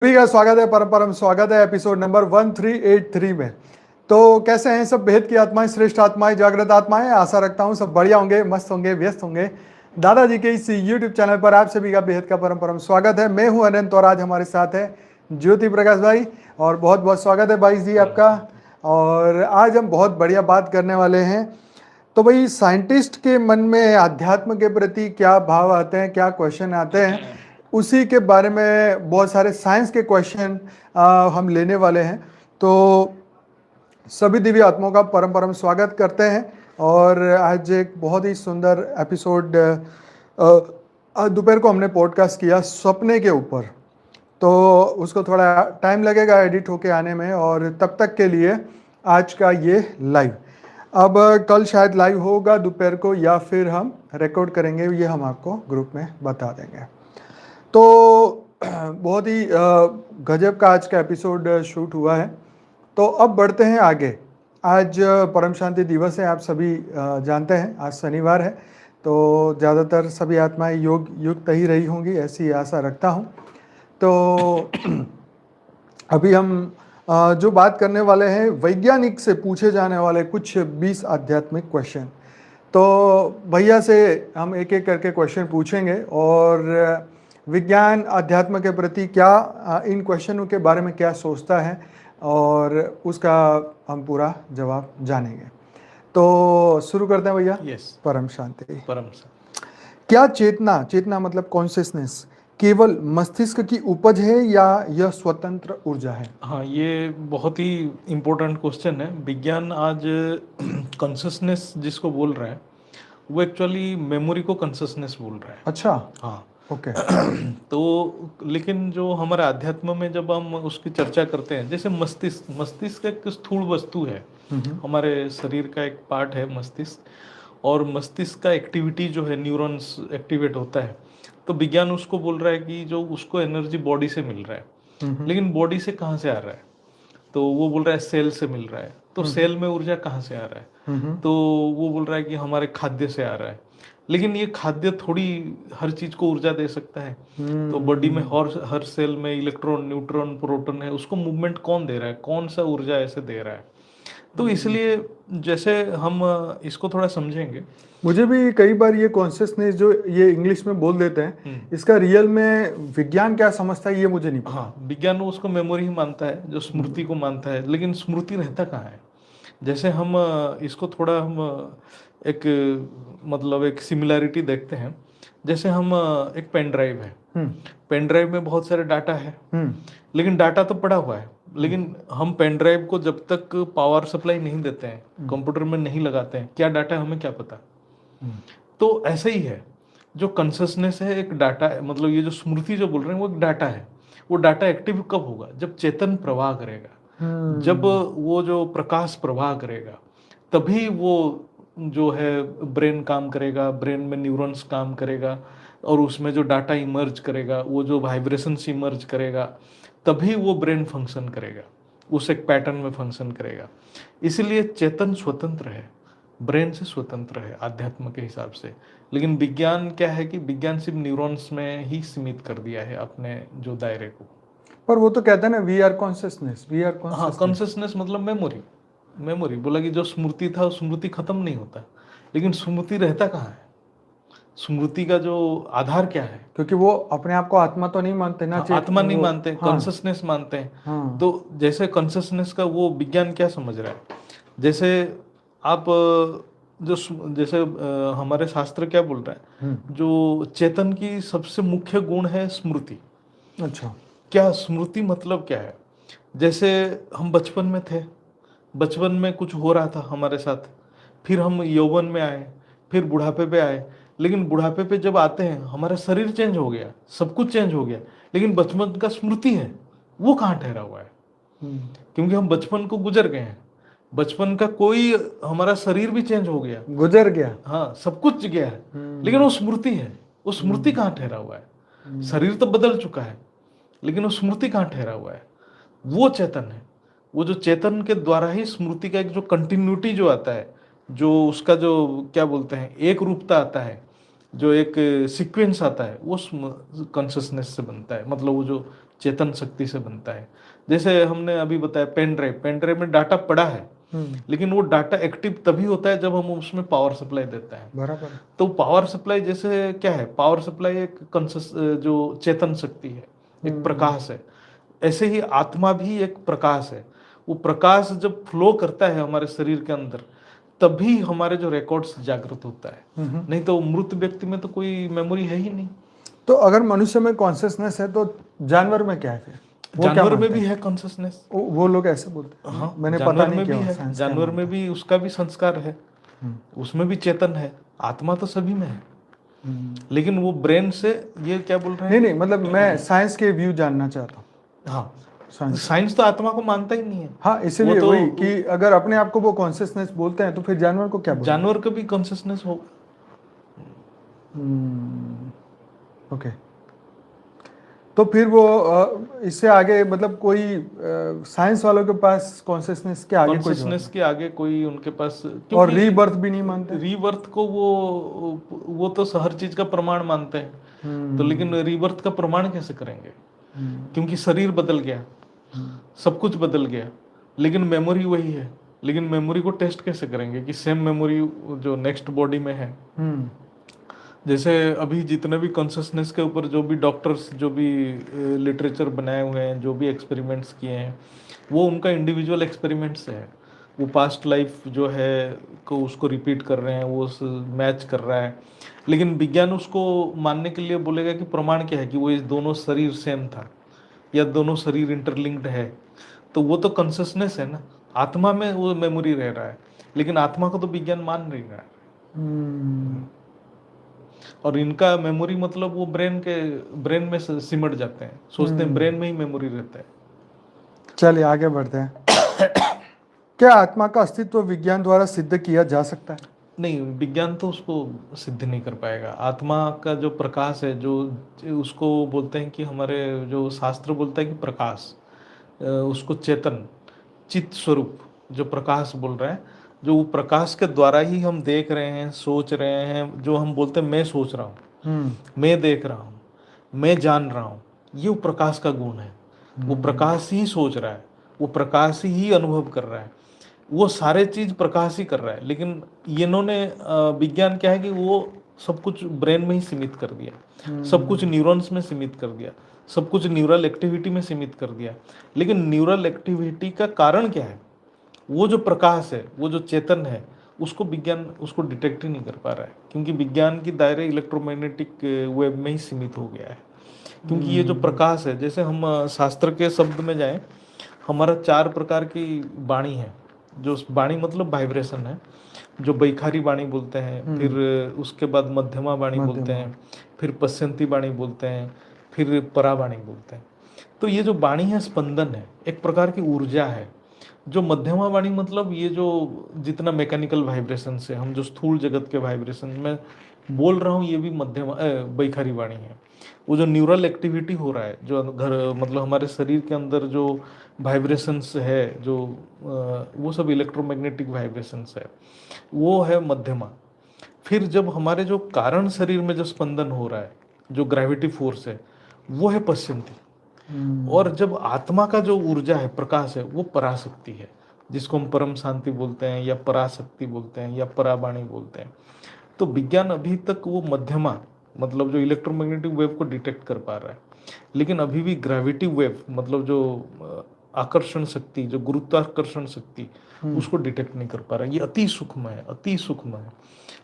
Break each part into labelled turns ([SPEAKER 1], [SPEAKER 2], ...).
[SPEAKER 1] सभी का स्वागत है, परम परम स्वागत है एपिसोड नंबर 1383 में। तो कैसे हैं सब भेद की आत्माएं, श्रेष्ठ आत्माएं, जागृत आत्माएं। आशा रखता हूं सब बढ़िया होंगे, मस्त होंगे, व्यस्त होंगे। दादाजी के इस यूट्यूब चैनल पर आप सभी का बेहद का परम परम स्वागत है। मैं हूं अनंत और आज हमारे साथ है ज्योति प्रकाश भाई, और बहुत बहुत स्वागत है भाई जी आपका। और आज हम बहुत बढ़िया बात करने वाले हैं। तो भाई, साइंटिस्ट के मन में आध्यात्म के प्रति क्या भाव आते हैं, क्या क्वेश्चन आते हैं, उसी के बारे में बहुत सारे साइंस के क्वेश्चन हम लेने वाले हैं। तो सभी दिव्य आत्माओं का परम परम स्वागत करते हैं। और आज एक बहुत ही सुंदर एपिसोड दोपहर को हमने पॉडकास्ट किया सपने के ऊपर। तो उसको थोड़ा टाइम लगेगा एडिट होके आने में, और तब तक के लिए आज का ये लाइव। अब कल शायद लाइव होगा दोपहर को, या फिर हम रिकॉर्ड करेंगे, ये हम आपको ग्रुप में बता देंगे। तो बहुत ही गजब का आज का एपिसोड शूट हुआ है। तो अब बढ़ते हैं आगे। आज परम शांति दिवस है, आप सभी जानते हैं। आज शनिवार है, तो ज़्यादातर सभी आत्माएं योग युक्त ही रही होंगी, ऐसी आशा रखता हूँ। तो अभी हम जो बात करने वाले हैं, वैज्ञानिक से पूछे जाने वाले कुछ 20 आध्यात्मिक क्वेश्चन। तो भैया से हम एक एक करके क्वेश्चन पूछेंगे, और विज्ञान अध्यात्म के प्रति क्या, इन क्वेश्चनों के बारे में क्या सोचता है, और उसका हम पूरा जवाब जानेंगे। तो शुरू करते हैं भैया।
[SPEAKER 2] यस।
[SPEAKER 1] परम शांति।
[SPEAKER 2] परम शांति।
[SPEAKER 1] क्या चेतना मतलब कॉन्शियसनेस केवल मस्तिष्क की उपज है, या यह स्वतंत्र ऊर्जा है?
[SPEAKER 2] हाँ, ये बहुत ही इम्पोर्टेंट क्वेश्चन है। विज्ञान आज कॉन्शसनेस जिसको बोल रहा है, वो एक्चुअली मेमोरी को कॉन्शसनेस बोल रहा है।
[SPEAKER 1] अच्छा,
[SPEAKER 2] हाँ।
[SPEAKER 1] ओके।
[SPEAKER 2] तो लेकिन जो हमारे अध्यात्म में जब हम उसकी चर्चा करते हैं, जैसे मस्तिष्क एक स्थूल वस्तु है, हमारे शरीर का एक पार्ट है मस्तिष्क, और मस्तिष्क का एक्टिविटी जो है, न्यूरॉन्स एक्टिवेट होता है। तो विज्ञान उसको बोल रहा है कि जो उसको एनर्जी बॉडी से मिल रहा है, लेकिन बॉडी से कहाँ से आ रहा है? तो वो बोल रहा है सेल से मिल रहा है। तो सेल में ऊर्जा कहाँ से आ रहा है? तो वो बोल रहा है कि हमारे खाद्य से आ रहा है। लेकिन ये खाद्य थोड़ी हर चीज को ऊर्जा दे सकता है। तो बॉडी में हर सेल में इलेक्ट्रॉन, न्यूट्रॉन, प्रोटॉन है, उसको मूवमेंट कौन दे रहा है? कौन सा ऊर्जा ऐसे दे रहा है? तो इसलिए जैसे हम इसको थोड़ा समझेंगे।
[SPEAKER 1] मुझे भी कई बार ये कॉन्शियसनेस जो ये इंग्लिश में बोल देते हैं, इसका रियल में विज्ञान क्या समझता है, ये मुझे नहीं पता।
[SPEAKER 2] हाँ, विज्ञान उसको मेमोरी ही मानता है, जो स्मृति को मानता है। लेकिन स्मृति रहता कहाँ है? जैसे हम इसको थोड़ा हम एक मतलब एक सिमिलैरिटी देखते हैं। जैसे हम एक पेन ड्राइव है, पेन ड्राइव में बहुत सारे डाटा है, लेकिन डाटा तो पड़ा हुआ है। लेकिन हम पेन ड्राइव को जब तक पावर सप्लाई नहीं देते हैं, कंप्यूटर में नहीं लगाते हैं, क्या डाटा है हमें क्या पता। तो ऐसा ही है, जो कॉन्शसनेस है एक डाटा है, मतलब ये जो स्मृति जो बोल रहे हैं वो एक डाटा है। वो डाटा एक्टिव कब होगा? जब चेतन प्रवाह करेगा, जब वो जो प्रकाश प्रवाह करेगा, तभी वो जो है ब्रेन काम करेगा, ब्रेन में न्यूरॉन्स काम करेगा, और उसमें जो डाटा इमर्ज करेगा, वो जो वाइब्रेशंस इमर्ज करेगा, तभी वो ब्रेन फंक्शन करेगा, उस एक पैटर्न में फंक्शन करेगा। इसलिए चेतन स्वतंत्र है, ब्रेन से स्वतंत्र है आध्यात्म के हिसाब से। लेकिन विज्ञान क्या है कि विज्ञान सिर्फ न्यूरॉन्स में ही सीमित कर दिया है अपने जो दायरे को।
[SPEAKER 1] पर वो तो कहते हैं ना, we are consciousness, we are consciousness.
[SPEAKER 2] हाँ, कॉन्शियसनेस मतलब मेमोरी बोला कि जो स्मृति था, स्मृति खत्म नहीं होता। लेकिन स्मृति रहता कहाँ है? स्मृति का जो आधार क्या है?
[SPEAKER 1] क्योंकि वो अपने आप को आत्मा तो नहीं मानते ना।
[SPEAKER 2] हाँ, आत्मा नहीं मानते, कॉन्शियसनेस मानते हैं।
[SPEAKER 1] हाँ।
[SPEAKER 2] तो जैसे कॉन्शियसनेस का वो विज्ञान क्या समझ रहा है? जैसे आप जो जैसे हमारे शास्त्र क्या बोल रहा है, जो चेतन की सबसे मुख्य गुण है स्मृति।
[SPEAKER 1] अच्छा।
[SPEAKER 2] क्या स्मृति मतलब क्या है? जैसे हम बचपन में थे, बचपन में कुछ हो रहा था हमारे साथ, फिर हम यौवन में आए, फिर बुढ़ापे पे आए। लेकिन बुढ़ापे पे जब आते हैं, हमारा शरीर चेंज हो गया, सब कुछ चेंज हो गया, लेकिन बचपन का स्मृति है वो कहाँ ठहरा हुआ है? क्योंकि हम बचपन को गुजर गए हैं। बचपन का कोई, हमारा शरीर भी चेंज हो गया,
[SPEAKER 1] गुजर गया,
[SPEAKER 2] हाँ, सब कुछ गया है, लेकिन वो स्मृति है, वो स्मृति कहाँ ठहरा हुआ है? शरीर तो बदल चुका है, लेकिन वो स्मृति कहाँ ठहरा हुआ है? वो चेतन है। वो जो चेतन के द्वारा ही स्मृति का एक जो कंटिन्यूटी जो आता है, जो उसका जो क्या बोलते हैं एक रूपता आता है, जो एक सीक्वेंस आता है, वो कॉन्शियसनेस से बनता है। मतलब वो जो चेतन शक्ति से बनता है। जैसे हमने अभी बताया पेन ड्राइव में डाटा पड़ा है, लेकिन वो डाटा एक्टिव तभी होता है जब हम उसमें पावर सप्लाई देते हैं।
[SPEAKER 1] बराबर।
[SPEAKER 2] तो पावर सप्लाई जैसे क्या है, पावर सप्लाई एक जो चेतन शक्ति है, एक प्रकाश है। ऐसे ही आत्मा भी एक प्रकाश है। वो प्रकाश जब फ्लो करता है हमारे शरीर के अंदर, तभी हमारे जो रिकॉर्ड्स जागृत होता है। नहीं तो मृत व्यक्ति में तो कोई मेमोरी है ही नहीं।
[SPEAKER 1] तो अगर मनुष्य में कॉन्शियसनेस है तो जानवर में क्या है फिर?
[SPEAKER 2] जानवर में भी है कॉन्शियसनेस।
[SPEAKER 1] वो लोग ऐसे बोलते हैं।
[SPEAKER 2] हाँ,
[SPEAKER 1] मैंने पता
[SPEAKER 2] जानवर
[SPEAKER 1] नहीं
[SPEAKER 2] में भी
[SPEAKER 1] किया
[SPEAKER 2] है, जानवर में भी उसका भी संस्कार है, उसमें भी चेतन है। आत्मा तो सभी में है, लेकिन वो ब्रेन से, ये क्या बोल रहे हैं?
[SPEAKER 1] नहीं, मतलब मैं साइंस के व्यू जानना चाहता हूँ।
[SPEAKER 2] हाँ, साइंस तो आत्मा को मानता ही नहीं है।
[SPEAKER 1] हाँ, इसलिए वही कि अगर अपने आप को वो कॉन्शियसनेस बोलते हैं तो फिर जानवर को क्या बोलते हैं?
[SPEAKER 2] जानवर को भी कॉन्शियसनेस होगा।
[SPEAKER 1] ओके, तो फिर वो इससे आगे मतलब कोई साइंस वालों के पास कॉन्शियसनेस के आगे
[SPEAKER 2] कॉन्शियसनेस के आगे कोई उनके पास,
[SPEAKER 1] और रीबर्थ भी नहीं मानते।
[SPEAKER 2] रीबर्थ को वो तो हर चीज का प्रमाण मानते हैं। तो लेकिन रीबर्थ का प्रमाण कैसे करेंगे? क्योंकि शरीर बदल गया, सब कुछ बदल गया, लेकिन मेमोरी वही है। लेकिन मेमोरी को टेस्ट कैसे करेंगे कि सेम मेमोरी जो नेक्स्ट बॉडी में है? जैसे अभी जितने भी कॉन्शियसनेस के ऊपर जो भी डॉक्टर्स, जो भी लिटरेचर बनाए हुए हैं, जो भी एक्सपेरिमेंट्स किए हैं, वो उनका इंडिविजुअल एक्सपेरिमेंट्स है। वो पास्ट लाइफ जो है को उसको रिपीट कर रहे हैं, वो मैच कर रहा है। लेकिन विज्ञान उसको मानने के लिए बोलेगा कि प्रमाण क्या है कि वो इस दोनों शरीर सेम था या दोनों शरीर इंटरलिंक्ड है। तो वो तो कॉन्शियसनेस है ना, आत्मा में वो मेमोरी रह रहा है, लेकिन आत्मा को तो विज्ञान मान नहीं रहा है। और इनका मेमोरी मतलब वो ब्रेन में सिमट जाते हैं, सोचते हैं ब्रेन में ही मेमोरी रहता है।
[SPEAKER 1] चलिए आगे बढ़ते हैं। क्या आत्मा का अस्तित्व विज्ञान द्वारा सिद्ध किया जा सकता है?
[SPEAKER 2] नहीं, विज्ञान तो उसको सिद्ध नहीं कर पाएगा। आत्मा का जो प्रकाश है, जो उसको बोलते हैं कि हमारे जो शास्त्र बोलता है कि प्रकाश, उसको चेतन चित्त स्वरूप जो प्रकाश बोल रहा है, जो वो प्रकाश के द्वारा ही हम देख रहे हैं, सोच रहे हैं। जो हम बोलते हैं मैं सोच रहा हूँ, मैं देख रहा हूँ, मैं जान रहा हूँ, ये वो प्रकाश का गुण है। वो प्रकाश ही सोच रहा है, वो प्रकाश ही अनुभव कर रहा है, वो सारे चीज प्रकाश ही कर रहा है। लेकिन इन्होंने विज्ञान क्या है कि वो सब कुछ ब्रेन में ही सीमित कर दिया, सब कुछ न्यूरॉन्स में सीमित कर दिया, सब कुछ न्यूरल एक्टिविटी में सीमित कर दिया। लेकिन न्यूरल एक्टिविटी का कारण क्या है? वो जो प्रकाश है, वो जो चेतन है, उसको विज्ञान उसको डिटेक्ट ही नहीं कर पा रहा है, क्योंकि विज्ञान की दायरे इलेक्ट्रोमैग्नेटिक वेव में ही सीमित हो गया है। क्योंकि ये जो प्रकाश है, जैसे हम शास्त्र के शब्द में जाएं, हमारा 4 प्रकार की वाणी है। जो वाणी मतलब वाइब्रेशन है, जो बैखारी वाणी बोलते हैं, फिर उसके बाद मध्यमा वाणी बोलते हैं, फिर पश्चंती वाणी बोलते हैं, फिर परावाणी बोलते हैं। तो ये जो वाणी है स्पंदन है, एक प्रकार की ऊर्जा है। जो मध्यमा वाणी मतलब ये जो जितना मैकेनिकल वाइब्रेशन से हम जो स्थूल जगत के वाइब्रेशन में बोल रहा हूँ, ये भी मध्यमा बैखारी वाणी है। वो जो न्यूरल एक्टिविटी हो रहा है, जो मतलब हमारे शरीर के अंदर जो वाइब्रेशंस है, जो वो सब इलेक्ट्रोमैग्नेटिक वाइब्रेशंस है, वो है मध्यमा। फिर जब हमारे जो कारण शरीर में जो स्पंदन हो रहा है, जो ग्रेविटी फोर्स है, वो है पश्चंती। और जब आत्मा का जो ऊर्जा है, प्रकाश है, वो पराशक्ति है, जिसको हम परम शांति बोलते हैं या पराशक्ति बोलते हैं या परावाणी बोलते हैं। तो विज्ञान अभी तक वो मध्यमा मतलब जो इलेक्ट्रोमैग्नेटिक वेव को डिटेक्ट कर पा रहा है, लेकिन अभी भी ग्रेविटी वेव मतलब जो आकर्षण शक्ति, जो गुरुत्वाकर्षण शक्ति, उसको डिटेक्ट नहीं कर पा रहा है। ये अति सूक्ष्म है, अति सूक्ष्म है।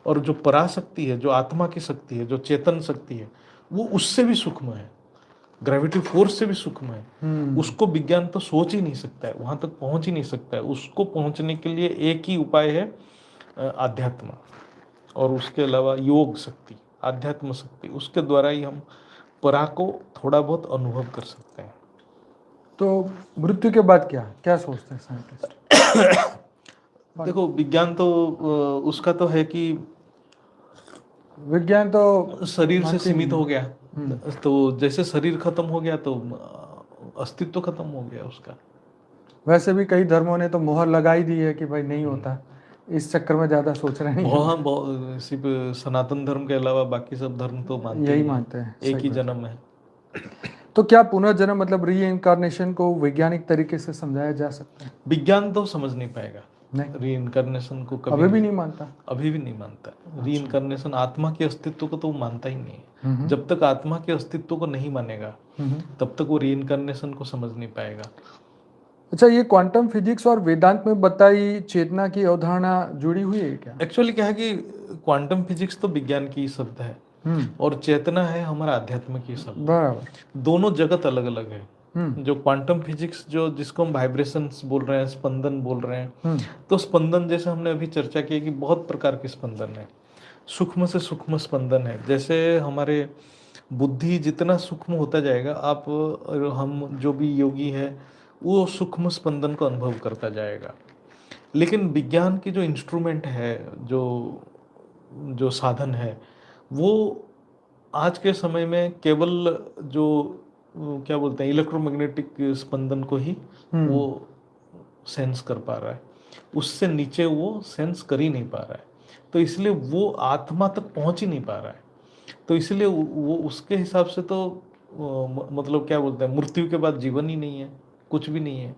[SPEAKER 2] और जो पराशक्ति है, जो आत्मा की शक्ति है, जो चेतन शक्ति है, वो उससे भी सूक्ष्म है, ग्रेविटी फोर्स से भी सूक्ष्म है। उसको विज्ञान तो सोच ही नहीं सकता है, वहां तक पहुंच ही नहीं सकता है। उसको पहुंचने के लिए एक ही उपाय है, आध्यात्म, और उसके अलावा योग शक्ति, आध्यात्म शक्ति, उसके द्वारा ही हम परा को थोड़ा बहुत अनुभव कर सकते हैं।
[SPEAKER 1] तो मृत्यु के बाद क्या क्या सोचते हैं साइंटिस्ट?
[SPEAKER 2] देखो, विज्ञान तो उसका तो है कि
[SPEAKER 1] विज्ञान तो
[SPEAKER 2] शरीर से सीमित हो गया, तो जैसे शरीर खत्म हो गया तो अस्तित्व खत्म हो गया उसका।
[SPEAKER 1] वैसे भी कई धर्मों ने तो मोहर लगा ही दी है कि भाई नहीं होता, इस चक्कर में ज्यादा सोच रहे हैं।
[SPEAKER 2] सिर्फ सनातन धर्म के अलावा बाकी सब धर्म तो मानते
[SPEAKER 1] यही
[SPEAKER 2] ही
[SPEAKER 1] मानते हैं,
[SPEAKER 2] एक ही जन्म है।
[SPEAKER 1] तो क्या पुनर्जन्म मतलब री को वैज्ञानिक तरीके से समझाया जा सकता है?
[SPEAKER 2] विज्ञान तो समझ नहीं पाएगा
[SPEAKER 1] नहीं,
[SPEAKER 2] री को, कभी
[SPEAKER 1] अभी भी नहीं मानता।
[SPEAKER 2] अभी भी नहीं मानता। री आत्मा के अस्तित्व को तो वो मानता ही नहीं है।
[SPEAKER 1] हम्म,
[SPEAKER 2] जब तक आत्मा के अस्तित्व को नहीं मानेगा
[SPEAKER 1] हम्म।
[SPEAKER 2] तब तक वो री को समझ नहीं पाएगा।
[SPEAKER 1] अच्छा, ये क्वांटम फिजिक्स और वेदांत में बताई चेतना की अवधारणा जुड़ी हुई है क्या?
[SPEAKER 2] एक्चुअली क्या है कि क्वांटम फिजिक्स तो विज्ञान की ही शब्द है और चेतना है हमारा आध्यात्म की शब्द।
[SPEAKER 1] बराबर।
[SPEAKER 2] दोनों जगत अलग अलग है। जो क्वांटम फिजिक्स जो जिसको हम वाइब्रेशंस बोल रहे हैं, स्पंदन बोल रहे हैं, तो स्पंदन जैसे हमने अभी चर्चा की कि बहुत प्रकार के स्पंदन है। सूक्ष्म से सूक्ष्म स्पंदन है। जैसे हमारे बुद्धि जितना सूक्ष्म होता जाएगा, आप हम जो भी योगी है वो सूक्ष्म स्पंदन को अनुभव करता जाएगा। लेकिन विज्ञान की जो इंस्ट्रूमेंट है, जो जो साधन है, वो आज के समय में केवल जो क्या बोलते हैं इलेक्ट्रोमैग्नेटिक स्पंदन को ही वो सेंस कर पा रहा है। उससे नीचे वो सेंस कर ही नहीं पा रहा है। तो इसलिए वो आत्मा तक पहुंच ही नहीं पा रहा है। तो इसलिए वो उसके हिसाब से तो मतलब क्या बोलते हैं, मृत्यु के बाद जीवन ही नहीं है, कुछ भी नहीं है।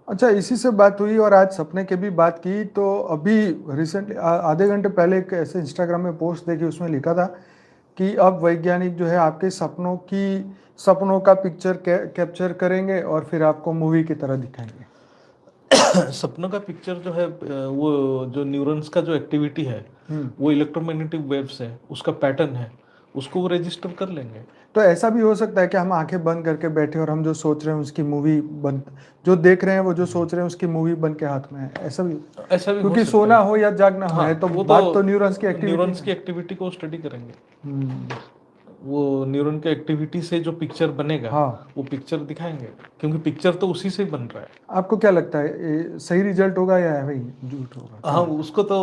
[SPEAKER 1] अच्छा, इसी से बात हुई और आज सपने की भी बात की। तो अभी रिसेंटली आधे घंटे पहले एक ऐसे इंस्टाग्राम में पोस्ट देखी, उसमें लिखा था कि अब वैज्ञानिक जो है आपके सपनों का पिक्चर कैप्चर करेंगे और फिर आपको मूवी की तरह दिखाएंगे।
[SPEAKER 2] सपनों का पिक्चर जो है, वो जो न्यूरॉन्स का जो एक्टिविटी है, वो इलेक्ट्रोमैग्नेटिक वेव्स है, उसका पैटर्न है, उसको वो रजिस्टर कर लेंगे।
[SPEAKER 1] तो ऐसा भी हो सकता है कि हम आंखें बंद करके बैठे और हम जो सोच रहे हैं उसकी मूवी बन, जो देख रहे हैं वो जो सोच रहे हैं उसकी मूवी बन के हाथ में है? ऐसा भी
[SPEAKER 2] हो
[SPEAKER 1] क्योंकि
[SPEAKER 2] सकता
[SPEAKER 1] सोना
[SPEAKER 2] है।
[SPEAKER 1] हो या जागना हो,
[SPEAKER 2] हाँ,
[SPEAKER 1] है तो
[SPEAKER 2] वो
[SPEAKER 1] बात तो न्यूरॉन्स की
[SPEAKER 2] एक्टिविटी को स्टडी करेंगे। वो न्यूरॉन के एक्टिविटी से जो पिक्चर बनेगा,
[SPEAKER 1] हाँ,
[SPEAKER 2] वो पिक्चर दिखाएंगे, क्योंकि पिक्चर तो उसी से बन रहा है।
[SPEAKER 1] आपको क्या लगता है, ये सही रिजल्ट होगा या भाई झूठ होगा?
[SPEAKER 2] हाँ, उसको तो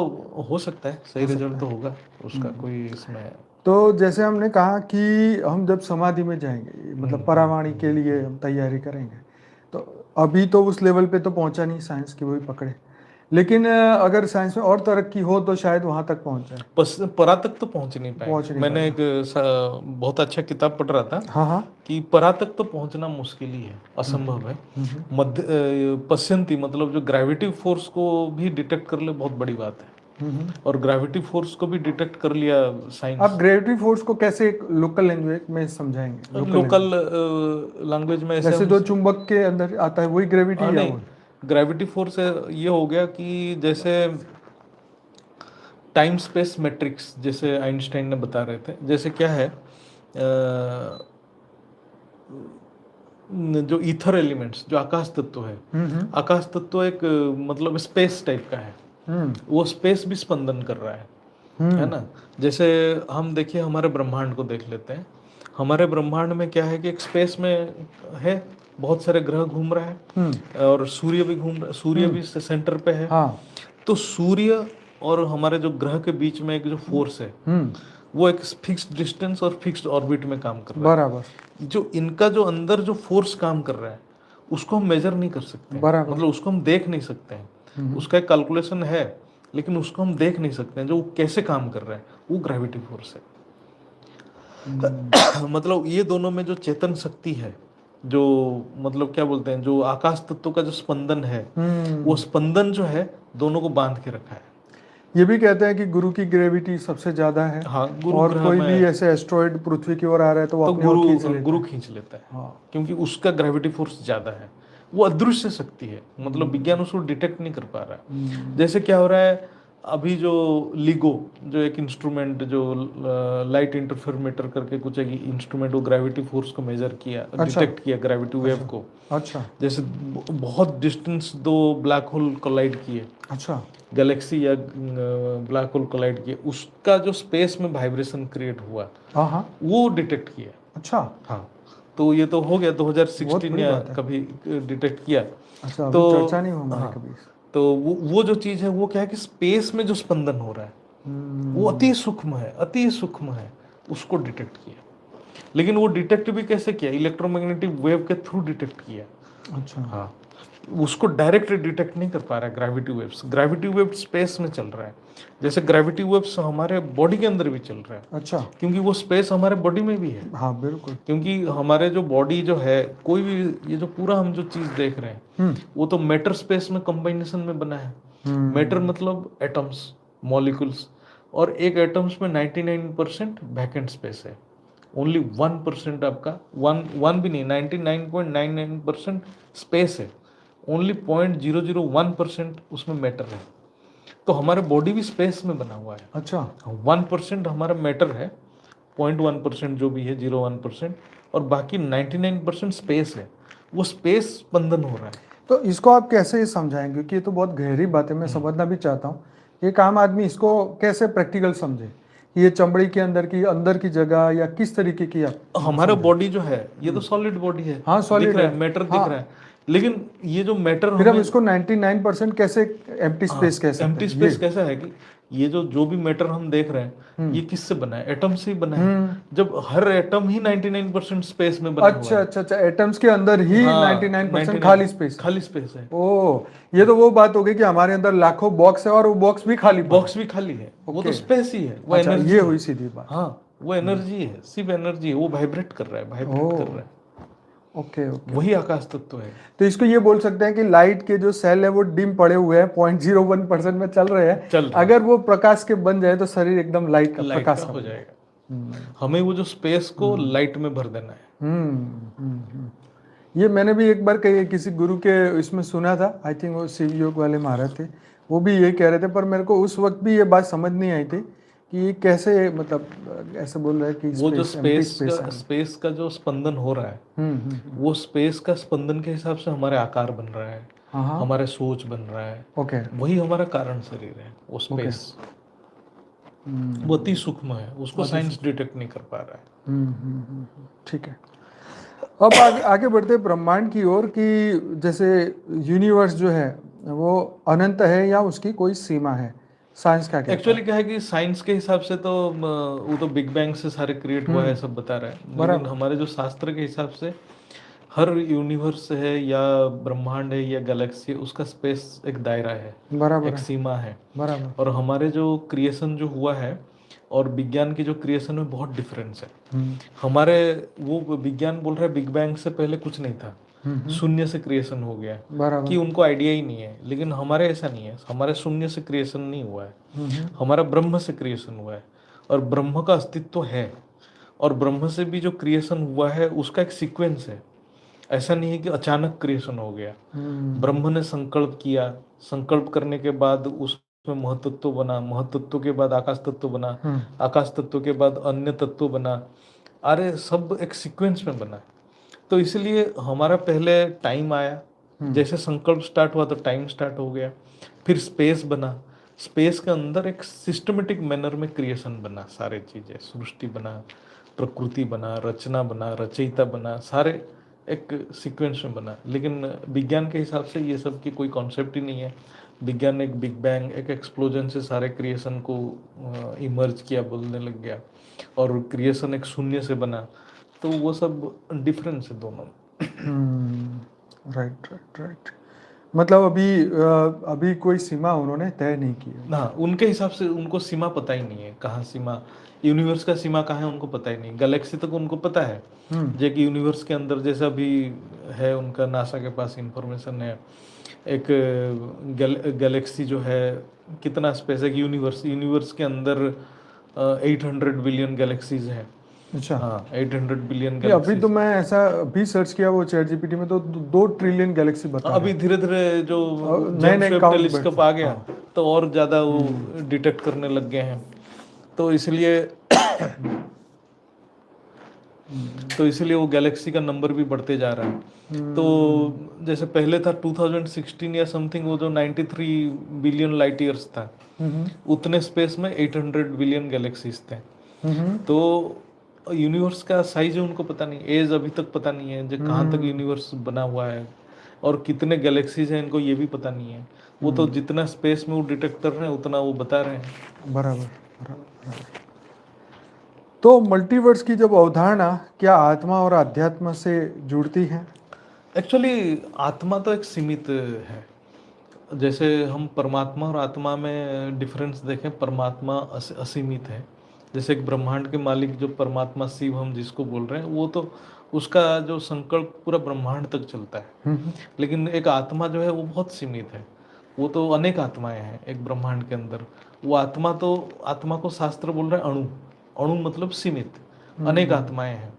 [SPEAKER 2] हो सकता है, सही रिजल्ट तो
[SPEAKER 1] है।
[SPEAKER 2] होगा उसका, कोई इसमें।
[SPEAKER 1] तो जैसे हमने कहा कि हम जब समाधि में जाएंगे, मतलब परावाणी के लिए हम तैयारी करेंगे, तो अभी तो उस लेवल पे तो पहुंचा नहीं साइंस की, वही पकड़े। लेकिन अगर साइंस में और तरक्की हो तो शायद वहां तक पहुंच जाए।
[SPEAKER 2] परा तक तो पहुंच नहीं
[SPEAKER 1] पहुंच
[SPEAKER 2] पाएगा।
[SPEAKER 1] नहीं
[SPEAKER 2] मैंने एक
[SPEAKER 1] पाएगा।
[SPEAKER 2] बहुत अच्छा किताब पढ़ रहा था
[SPEAKER 1] हाँ, हाँ।
[SPEAKER 2] कि परा तक तो पहुंचना मुश्किल ही है, असंभव है। पश्यंती मतलब जो ग्रेविटी फोर्स को भी डिटेक्ट कर ले, बहुत बड़ी बात है। और ग्रेविटी फोर्स को भी डिटेक्ट कर लिया साइंस।
[SPEAKER 1] आप ग्रेविटी फोर्स को कैसे एक लोकल लैंग्वेज में समझाएंगे?
[SPEAKER 2] लोकल लैंग्वेज में
[SPEAKER 1] जैसे जो चुंबक के अंदर आता है वही ग्रेविटी, या
[SPEAKER 2] नहीं,
[SPEAKER 1] वो?
[SPEAKER 2] ग्रेविटी फोर्स ये हो गया कि जैसे टाइम स्पेस मैट्रिक्स, जैसे आइंस्टाइन ने बता रहे थे। जैसे क्या है, जो ईथर एलिमेंट्स, जो आकाश तत्व है, आकाश तत्व एक मतलब स्पेस टाइप का है। वो स्पेस भी स्पंदन कर रहा है ना। जैसे हम देखिए, हमारे ब्रह्मांड को देख लेते हैं। हमारे ब्रह्मांड में क्या है कि एक स्पेस में है, बहुत सारे ग्रह घूम रहा है और सूर्य भी घूम रहा, सूर्य भी सेंटर पे है। तो सूर्य और हमारे जो ग्रह के बीच में एक जो फोर्स है, वो एक फिक्स्ड डिस्टेंस और फिक्स्ड ऑर्बिट में काम कर रहा है।
[SPEAKER 1] बराबर।
[SPEAKER 2] जो इनका जो अंदर जो फोर्स काम कर रहा है, उसको हम मेजर नहीं कर सकते, मतलब उसको हम देख नहीं सकते हैं। उसका एक कैलकुलेशन है, लेकिन उसको हम देख नहीं सकते हैं जो वो कैसे काम कर रहा है। वो ग्रेविटी फोर्स है। मतलब ये दोनों में जो चेतन शक्ति है, जो मतलब क्या बोलते हैं, जो आकाश तत्व का जो स्पंदन है, वो स्पंदन जो है दोनों को बांध के रखा है।
[SPEAKER 1] ये भी कहते हैं कि गुरु की ग्रेविटी सबसे ज्यादा है।
[SPEAKER 2] हाँ, गुरु
[SPEAKER 1] और
[SPEAKER 2] ग्रह
[SPEAKER 1] कोई
[SPEAKER 2] में
[SPEAKER 1] भी ऐसे एस्ट्रॉइड पृथ्वी की ओर आ रहा है तो वो अपनी ओर
[SPEAKER 2] खींच लेता है।
[SPEAKER 1] हाँ।
[SPEAKER 2] क्योंकि उसका ग्रेविटी फोर्स ज्यादा है। वो अदृश्य शक्ति है, मतलब विज्ञान उसको डिटेक्ट नहीं कर पा रहा है। जैसे क्या हो रहा है अभी, जो लिगो, जो एक इंस्ट्रूमेंट, जो लाइट इंटरफेरोमीटर करके कुछ एक इंस्ट्रूमेंट, वो ग्रेविटी फोर्स को मेजर किया, डिटेक्ट किया ग्रेविटी वेव को।
[SPEAKER 1] अच्छा।
[SPEAKER 2] जैसे बहुत डिस्टेंस दो ब्लैक होल कोलाइड किए,
[SPEAKER 1] अच्छा,
[SPEAKER 2] गैलेक्सी या ब्लैक होल कोलाइड किए, उसका जो स्पेस में वाइब्रेशन क्रिएट हुआ,
[SPEAKER 1] हाँ,
[SPEAKER 2] वो डिटेक्ट किया।
[SPEAKER 1] अच्छा।
[SPEAKER 2] हाँ, तो ये तो हो गया 2016 या कभी डिटेक्ट किया।
[SPEAKER 1] अच्छा,
[SPEAKER 2] तो
[SPEAKER 1] चर्चा नहीं हुआ हमारे कभी।
[SPEAKER 2] तो वो जो चीज है, वो क्या है कि स्पेस में जो स्पंदन हो रहा है वो अति सूक्ष्म है, अति सूक्ष्म है। उसको डिटेक्ट किया, लेकिन वो डिटेक्ट भी कैसे किया? इलेक्ट्रोमैग्नेटिक वेव के थ्रू डिटेक्ट किया।
[SPEAKER 1] अच्छा।
[SPEAKER 2] हाँ, उसको डायरेक्ट डिटेक्ट नहीं कर पा रहा है gravity waves. Gravity wave space में चल रहा है, जैसे ग्रेविटी वेव्स हमारे बॉडी के अंदर भी चल रहा है,
[SPEAKER 1] अच्छा।
[SPEAKER 2] क्योंकि वो स्पेस हमारे बॉडी में भी है।
[SPEAKER 1] हाँ बिल्कुल।
[SPEAKER 2] क्योंकि हमारे जो बॉडी जो है, कोई भी ये जो पूरा हम जो चीज देख रहे हैं वो तो मैटर स्पेस में कंबाइनेशन में बना है। मैटर मतलब एटम्स, मॉलिक्यूल्स, और एक एटम्स में 99% वैकेंट स्पेस है। ओनली 1% आपका, वन भी नहीं, 99.99% स्पेस है। ओनली 0.001% उसमें मैटर है। तो हमारे बॉडी भी स्पेस में बना हुआ है।
[SPEAKER 1] अच्छा।
[SPEAKER 2] 1% हमारा मैटर है, 0.1% जो भी है, 0.1%, और बाकी 99% स्पेस है। वो स्पेस स्पंदन हो रहा है।
[SPEAKER 1] तो इसको आप कैसे समझाएंगे, क्योंकि ये तो बहुत गहरी बात है, मैं समझना भी चाहता हूँ। एक आम आदमी इसको कैसे प्रैक्टिकल समझे, ये चमड़ी के अंदर की जगह या किस तरीके की आप
[SPEAKER 2] हमारा बॉडी जो है ये तो सॉलिड बॉडी है,
[SPEAKER 1] हाँ
[SPEAKER 2] दिख
[SPEAKER 1] सॉलिड
[SPEAKER 2] रहा
[SPEAKER 1] है,
[SPEAKER 2] है, मैटर
[SPEAKER 1] हाँ।
[SPEAKER 2] दिख रहा है। लेकिन ये जो मैटर
[SPEAKER 1] फिर हम
[SPEAKER 2] हमें,
[SPEAKER 1] इसको 99% कैसे एम्प्टी स्पेस कह सकते
[SPEAKER 2] एम्प्टी
[SPEAKER 1] हैं
[SPEAKER 2] स्पेस
[SPEAKER 1] ये?
[SPEAKER 2] कैसा है कि ये जो भी मैटर हम देख रहे हैं ये किससे बना है? एटम से ही बना है। जब हर एटम ही 99% स्पेस में बना हुआ
[SPEAKER 1] अच्छा
[SPEAKER 2] है।
[SPEAKER 1] अच्छा अच्छा, एटम्स के अंदर ही
[SPEAKER 2] हाँ,
[SPEAKER 1] 99%
[SPEAKER 2] 99
[SPEAKER 1] खाली स्पेस है।
[SPEAKER 2] खाली स्पेस है।
[SPEAKER 1] ओ, ये तो वो बात हो गई कि हमारे अंदर लाखों बॉक्स है और वो बॉक्स भी खाली पड़ा
[SPEAKER 2] बॉक्स भी खाली है, वो तो
[SPEAKER 1] ओके।
[SPEAKER 2] स्पेस ही है, वो
[SPEAKER 1] अच्छा,
[SPEAKER 2] एनर्जी
[SPEAKER 1] ये
[SPEAKER 2] है।
[SPEAKER 1] हुई सीधी बात।
[SPEAKER 2] हाँ, वो एनर्जी है, सिर्फ एनर्जी है, वो वाइब्रेट कर रहा है, वाइब्रेट कर
[SPEAKER 1] ओ,
[SPEAKER 2] रहा है।
[SPEAKER 1] Okay okay.
[SPEAKER 2] वही आकाश तत्व है।
[SPEAKER 1] तो इसको ये बोल सकते हैं कि लाइट के जो सेल है वो डिम पड़े हुए हैं, 0.01% में चल रहे हैं।
[SPEAKER 2] चल रहा
[SPEAKER 1] अगर वो प्रकाश के बन जाए तो शरीर एकदम लाइट का,
[SPEAKER 2] है, लाइट
[SPEAKER 1] प्रकाश
[SPEAKER 2] का
[SPEAKER 1] का
[SPEAKER 2] हो
[SPEAKER 1] बन जाए।
[SPEAKER 2] जाएगा। हमें वो जो स्पेस को लाइट में भर देना है।
[SPEAKER 1] ये मैंने भी एक बार किसी गुरु के इसमें सुना था, आई थिंक वो शिव योग वाले महाराज थे, वो भी ये कह रहे थे, पर मेरे को उस वक्त भी ये बात समझ नहीं आई थी कि ये कैसे, मतलब ऐसे बोल रहे हैं कि
[SPEAKER 2] वो जो
[SPEAKER 1] स्पेस, एम्प्टी
[SPEAKER 2] का
[SPEAKER 1] स्पेस है।
[SPEAKER 2] स्पेस का जो स्पंदन हो रहा है, वो स्पेस का स्पंदन के हिसाब से हमारे आकार बन रहा है,
[SPEAKER 1] हाँ हाँ,
[SPEAKER 2] हमारे सोच बन रहा है।
[SPEAKER 1] ओके
[SPEAKER 2] वही हमारा कारण शरीर है, वो
[SPEAKER 1] ओके।
[SPEAKER 2] स्पेस। वो अति सूक्ष्म है, उसको साइंस डिटेक्ट नहीं कर पा रहा है।
[SPEAKER 1] ठीक है। अब आगे बढ़ते हैं ब्रह्मांड की ओर, कि जैसे यूनिवर्स जो है वो अनंत है या उसकी कोई सीमा है, साइंस क्या कहता
[SPEAKER 2] एक्चुअली
[SPEAKER 1] है?
[SPEAKER 2] क्या है कि साइंस के हिसाब से तो वो तो बिग बैंग से सारे क्रिएट हुआ है सब बता रहा है। लेकिन
[SPEAKER 1] बराबर।
[SPEAKER 2] हमारे जो शास्त्र के हिसाब से हर यूनिवर्स है या ब्रह्मांड है या गैलेक्सी, उसका स्पेस एक दायरा है,
[SPEAKER 1] बराबर
[SPEAKER 2] एक
[SPEAKER 1] है।
[SPEAKER 2] सीमा है।
[SPEAKER 1] बराबर।
[SPEAKER 2] और हमारे जो क्रिएशन जो हुआ है और विज्ञान की जो क्रिएशन में बहुत डिफरेंस है। हमारे वो विज्ञान बोल रहा है बिग बैंग से पहले कुछ नहीं था, शून्य से क्रिएशन हो गया,
[SPEAKER 1] बराबर।
[SPEAKER 2] कि उनको आइडिया ही नहीं है। लेकिन हमारे ऐसा नहीं है, हमारे शून्य से क्रिएशन नहीं हुआ है, हमारा ब्रह्म से क्रिएशन हुआ है। और ब्रह्म का अस्तित्व है, और ब्रह्म से भी जो क्रिएशन हुआ है उसका एक सीक्वेंस है। ऐसा नहीं है कि अचानक क्रिएशन हो गया। ब्रह्म ने संकल्प किया, संकल्प करने के बाद उसमें महतत्व बना, महतत्व के बाद आकाश तत्व बना, आकाश तत्व के बाद अन्य तत्व बना। अरे सब एक सीक्वेंस में बना। तो इसलिए हमारा पहले टाइम आया, जैसे संकल्प स्टार्ट हुआ तो टाइम स्टार्ट हो गया। फिर स्पेस बना, स्पेस के अंदर एक सिस्टमेटिक मैनर में क्रिएशन बना, सारे चीजें, सृष्टि बना, प्रकृति बना, रचना बना, रचयिता बना, सारे एक सीक्वेंस में बना। लेकिन विज्ञान के हिसाब से ये सब की कोई कॉन्सेप्ट ही नहीं है। विज्ञान एक बिग बैंग, एक एक्सप्लोजन से सारे क्रिएशन को इमर्ज किया, बोलने लग गया, और क्रिएशन एक शून्य से बना। तो वो सब डिफरेंस है दोनों।
[SPEAKER 1] Right right right. मतलब अभी कोई सीमा उन्होंने तय नहीं की है।
[SPEAKER 2] हाँ, उनके हिसाब से उनको सीमा पता ही नहीं है, कहाँ सीमा, यूनिवर्स का सीमा कहाँ है उनको पता ही नहीं। गैलेक्सी तक उनको पता है, जो कि यूनिवर्स के अंदर जैसा भी है, उनका नासा के पास इंफॉर्मेशन है। एक गैलेक्सी जो है, कितना स्पेस है, यूनिवर्स, यूनिवर्स के अंदर 800 बिलियन गैलेक्सीज हैं।
[SPEAKER 1] अच्छा।
[SPEAKER 2] हाँ, 800 बिलियन
[SPEAKER 1] नहीं, अभी तो
[SPEAKER 2] गैलेक्सीज।
[SPEAKER 1] मैं ऐसा अभी सर्च किया वो चैट जीपीटी में, तो 2 ट्रिलियन गैलेक्सी बता रहा
[SPEAKER 2] अभी धीरे धीरे जो
[SPEAKER 1] है। नए
[SPEAKER 2] जेम्स
[SPEAKER 1] नए
[SPEAKER 2] वेब
[SPEAKER 1] काउंट
[SPEAKER 2] टेलीस्कोप
[SPEAKER 1] बढ़ते।
[SPEAKER 2] आ गया,
[SPEAKER 1] हाँ।
[SPEAKER 2] तो और ज़्यादा वो डिटेक्ट करने लग गए हैं। तो इसलिए तो इसलिए वो गैलेक्सी का नंबर भी बढ़ते जा रहा है। तो जैसे पहले था 2016 या समथिंग, वो जो 93 बिलियन लाइट ईयर्स था, उतने स्पेस में 800 बिलियन गैलेक्सीज थे। तो यूनिवर्स का साइज उनको पता नहीं, एज अभी तक पता नहीं है, जो कहाँ तक यूनिवर्स बना हुआ है और कितने गैलेक्सीज हैं, इनको ये भी पता नहीं है। वो तो जितना स्पेस में वो डिटेक्ट कर रहे हैं उतना वो बता रहे हैं।
[SPEAKER 1] बराबर बराबर। तो मल्टीवर्स की जब अवधारणा क्या आत्मा और अध्यात्म से जुड़ती है?
[SPEAKER 2] एक्चुअली आत्मा तो एक सीमित है। जैसे हम परमात्मा और आत्मा में डिफरेंस देखें, परमात्मा असीमित है। जैसे एक ब्रह्मांड के मालिक जो परमात्मा शिव हम जिसको बोल रहे हैं, वो तो उसका जो संकल्प पूरा ब्रह्मांड तक चलता है। लेकिन एक आत्मा जो है वो बहुत सीमित है। वो तो अनेक आत्माएं हैं एक ब्रह्मांड के अंदर। वो आत्मा तो, आत्मा को शास्त्र बोल रहे हैं अणु। अणु मतलब सीमित, अनेक आत्माएं हैं।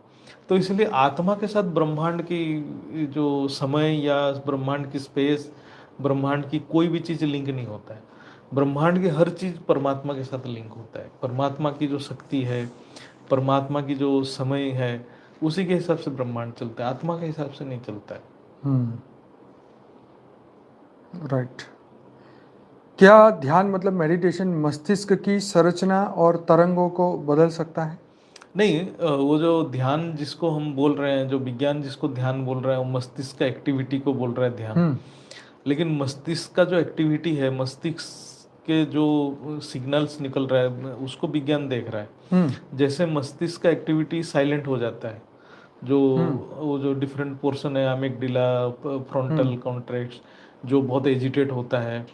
[SPEAKER 2] तो इसलिए आत्मा के साथ ब्रह्मांड की जो समय या ब्रह्मांड की स्पेस, ब्रह्मांड की कोई भी चीज़ लिंक नहीं होता है। ब्रह्मांड की हर चीज़ परमात्मा के साथ लिंक होता है। परमात्मा की जो शक्ति है, परमात्मा की जो समय है, उसी के हिसाब से ब्रह्मांड चलता है, आत्मा के हिसाब से नहीं चलता है।
[SPEAKER 1] राइट। क्या ध्यान मतलब मेडिटेशन मस्तिष्क की संरचना और तरंगों को बदल सकता है?
[SPEAKER 2] नहीं, वो जो ध्यान जिसको हम बोल रहे हैं, जो विज्ञान जिसको ध्यान बोल रहा है, वो मस्तिष्क का एक्टिविटी को बोल रहा है ध्यान। लेकिन मस्तिष्क का जो एक्टिविटी है, मस्तिष्क के जो सिग्नल्स निकल रहा है, उसको विज्ञान देख रहा है। जैसे मस्तिष्क का एक्टिविटी साइलेंट हो जाता है, जो वो जो डिफरेंट पोर्शन है, अमिगडाला, फ्रंटल कॉर्टेक्स, जो बहुत एजिटेट होता है,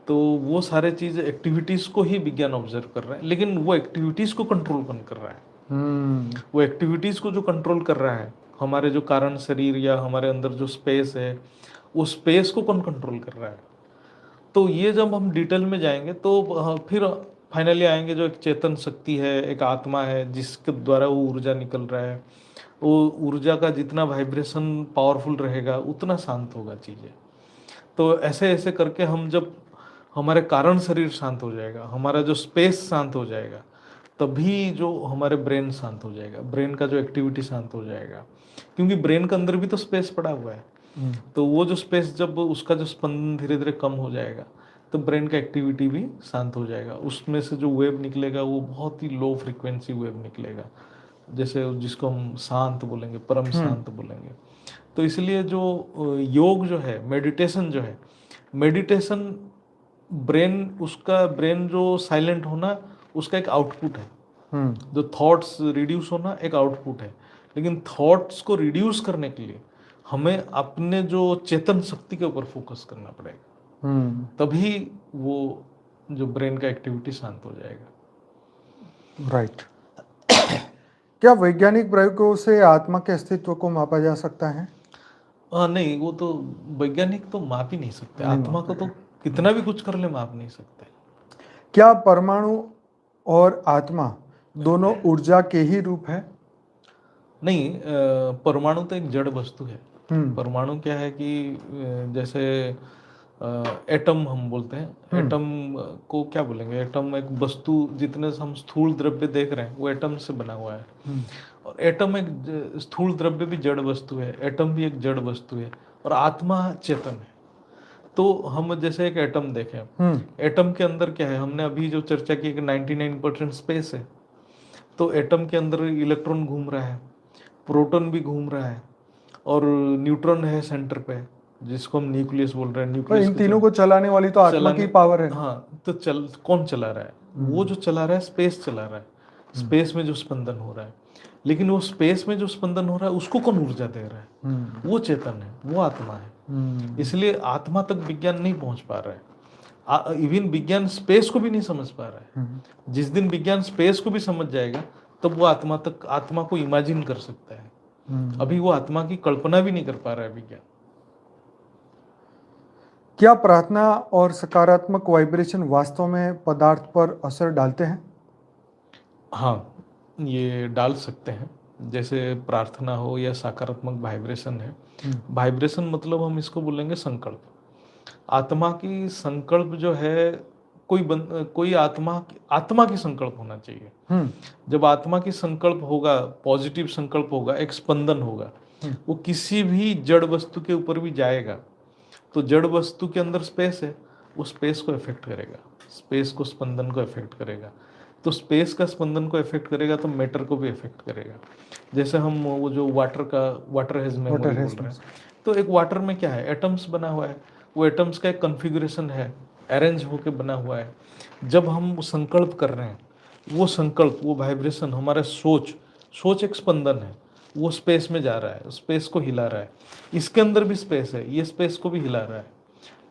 [SPEAKER 2] तो वो सारे चीज़ एक्टिविटीज़ को ही विज्ञान ऑब्जर्व कर रहा है। लेकिन वो एक्टिविटीज़ को कंट्रोल कौन कर रहा है? वो एक्टिविटीज़ को जो कंट्रोल कर रहा है, हमारे जो कारण शरीर या हमारे अंदर जो स्पेस है, वो स्पेस को कौन कंट्रोल कर रहा है? तो ये जब हम डिटेल में जाएंगे तो फिर फाइनली आएंगे जो एक चेतन शक्ति है, एक आत्मा है, जिसके द्वारा वो ऊर्जा निकल रहा है। वो ऊर्जा का जितना वाइब्रेशन पावरफुल रहेगा, उतना शांत होगा चीज़ें। तो ऐसे ऐसे करके हम जब हमारे कारण शरीर शांत हो जाएगा, हमारा जो स्पेस शांत हो जाएगा, तभी जो हमारे ब्रेन शांत हो जाएगा, ब्रेन का जो एक्टिविटी शांत हो जाएगा। क्योंकि ब्रेन के अंदर भी तो स्पेस पड़ा हुआ है। तो वो जो स्पेस, जब उसका जो स्पंदन धीरे धीरे कम हो जाएगा, तो ब्रेन का एक्टिविटी भी शांत हो जाएगा। उसमें से जो वेव निकलेगा वो बहुत ही लो फ्रिक्वेंसी वेव निकलेगा, जैसे जिसको हम शांत बोलेंगे, परम शांत बोलेंगे। तो इसलिए जो योग जो है, मेडिटेशन जो है, मेडिटेशन ब्रेन, उसका ब्रेन जो साइलेंट होना, उसका एक आउटपुट है। जो थॉट्स रिड्यूस होना एक आउटपुट है। लेकिन थॉट्स को रिड्यूस करने के लिए हमें अपने जो चेतन शक्ति के ऊपर फोकस करना पड़ेगा, तभी वो जो ब्रेन का एक्टिविटी शांत हो जाएगा।
[SPEAKER 1] राइट। क्या वैज्ञानिक प्रयोगों से आत्मा के अस्तित्व को मापा जा सकता है?
[SPEAKER 2] नहीं, वो तो वैज्ञानिक तो माप ही नहीं सकते। आत्मा को तो कितना भी कुछ कर ले, माप नहीं सकते।
[SPEAKER 1] क्या परमाणु और आत्मा दोनों ऊर्जा के ही रूप है?
[SPEAKER 2] नहीं, परमाणु तो एक जड़ वस्तु है। परमाणु क्या है कि जैसे एटम हम बोलते हैं, एटम को क्या बोलेंगे? एटम एक वस्तु, जितने हम स्थूल द्रव्य देख रहे हैं वो एटम से बना हुआ है। और एटम एक स्थूल द्रव्य भी जड़ वस्तु है, एटम भी एक जड़ वस्तु है, और आत्मा चेतन है। तो हम जैसे एक एटम देखें, एटम के अंदर क्या है, हमने अभी जो चर्चा की कि 99% स्पेस है। तो एटम के अंदर इलेक्ट्रॉन घूम रहा है, प्रोटॉन भी घूम रहा है, और न्यूट्रॉन है सेंटर पे, जिसको हम न्यूक्लियस बोल रहे हैं। न्यूक्लियस
[SPEAKER 1] इन तीनों को चलाने वाली तो आत्मा की पावर है।
[SPEAKER 2] हाँ, तो कौन चला रहा है? वो जो चला रहा है, स्पेस चला रहा है। स्पेस में जो स्पंदन हो रहा है, लेकिन वो स्पेस में जो स्पंदन हो रहा है, उसको कौन ऊर्जा दे रहा है? वो चेतन है, वो आत्मा है। इसलिए आत्मा तक विज्ञान नहीं पहुंच पा रहा है। इवन विज्ञान स्पेस को भी नहीं समझ पा रहा है। जिस दिन विज्ञान स्पेस को भी समझ जाएगा, तब वो आत्मा को इमेजिन कर सकता है। अभी वो आत्मा की कल्पना भी नहीं कर पा रहा है विज्ञान।
[SPEAKER 1] क्या प्रार्थना और सकारात्मक वाइब्रेशन वास्तव में पदार्थ पर असर डालते हैं?
[SPEAKER 2] हाँ, ये डाल सकते हैं। जैसे प्रार्थना हो या सकारात्मक वाइब्रेशन है। वाइब्रेशन मतलब हम इसको बोलेंगे संकल्प। आत्मा की संकल्प जो है, कोई आत्मा की संकल्प होना चाहिए। जब आत्मा की संकल्प होगा, पॉजिटिव संकल्प होगा, एक स्पंदन होगा, वो किसी भी जड़ वस्तु के ऊपर भी जाएगा। तो जड़ वस्तु के अंदर स्पेस है, वो स्पेस को इफेक्ट करेगा, स्पेस को, स्पंदन को इफेक्ट करेगा। तो स्पेस का स्पंदन को इफेक्ट करेगा तो मैटर को भी इफेक्ट करेगा। जैसे हम वो जो वाटर हैज मेमोरी बोल रहे हैं, तो एक वाटर में क्या है, एटम्स बना हुआ है। वो एटम्स का एक कॉन्फ़िगरेशन है, अरेंज होके बना हुआ है। जब हम संकल्प कर रहे हैं, वो संकल्प, वो वाइब्रेशन, हमारा सोच एक स्पंदन है, वो स्पेस में जा रहा है, स्पेस को हिला रहा है। इसके अंदर भी स्पेस है, ये स्पेस को भी हिला रहा है।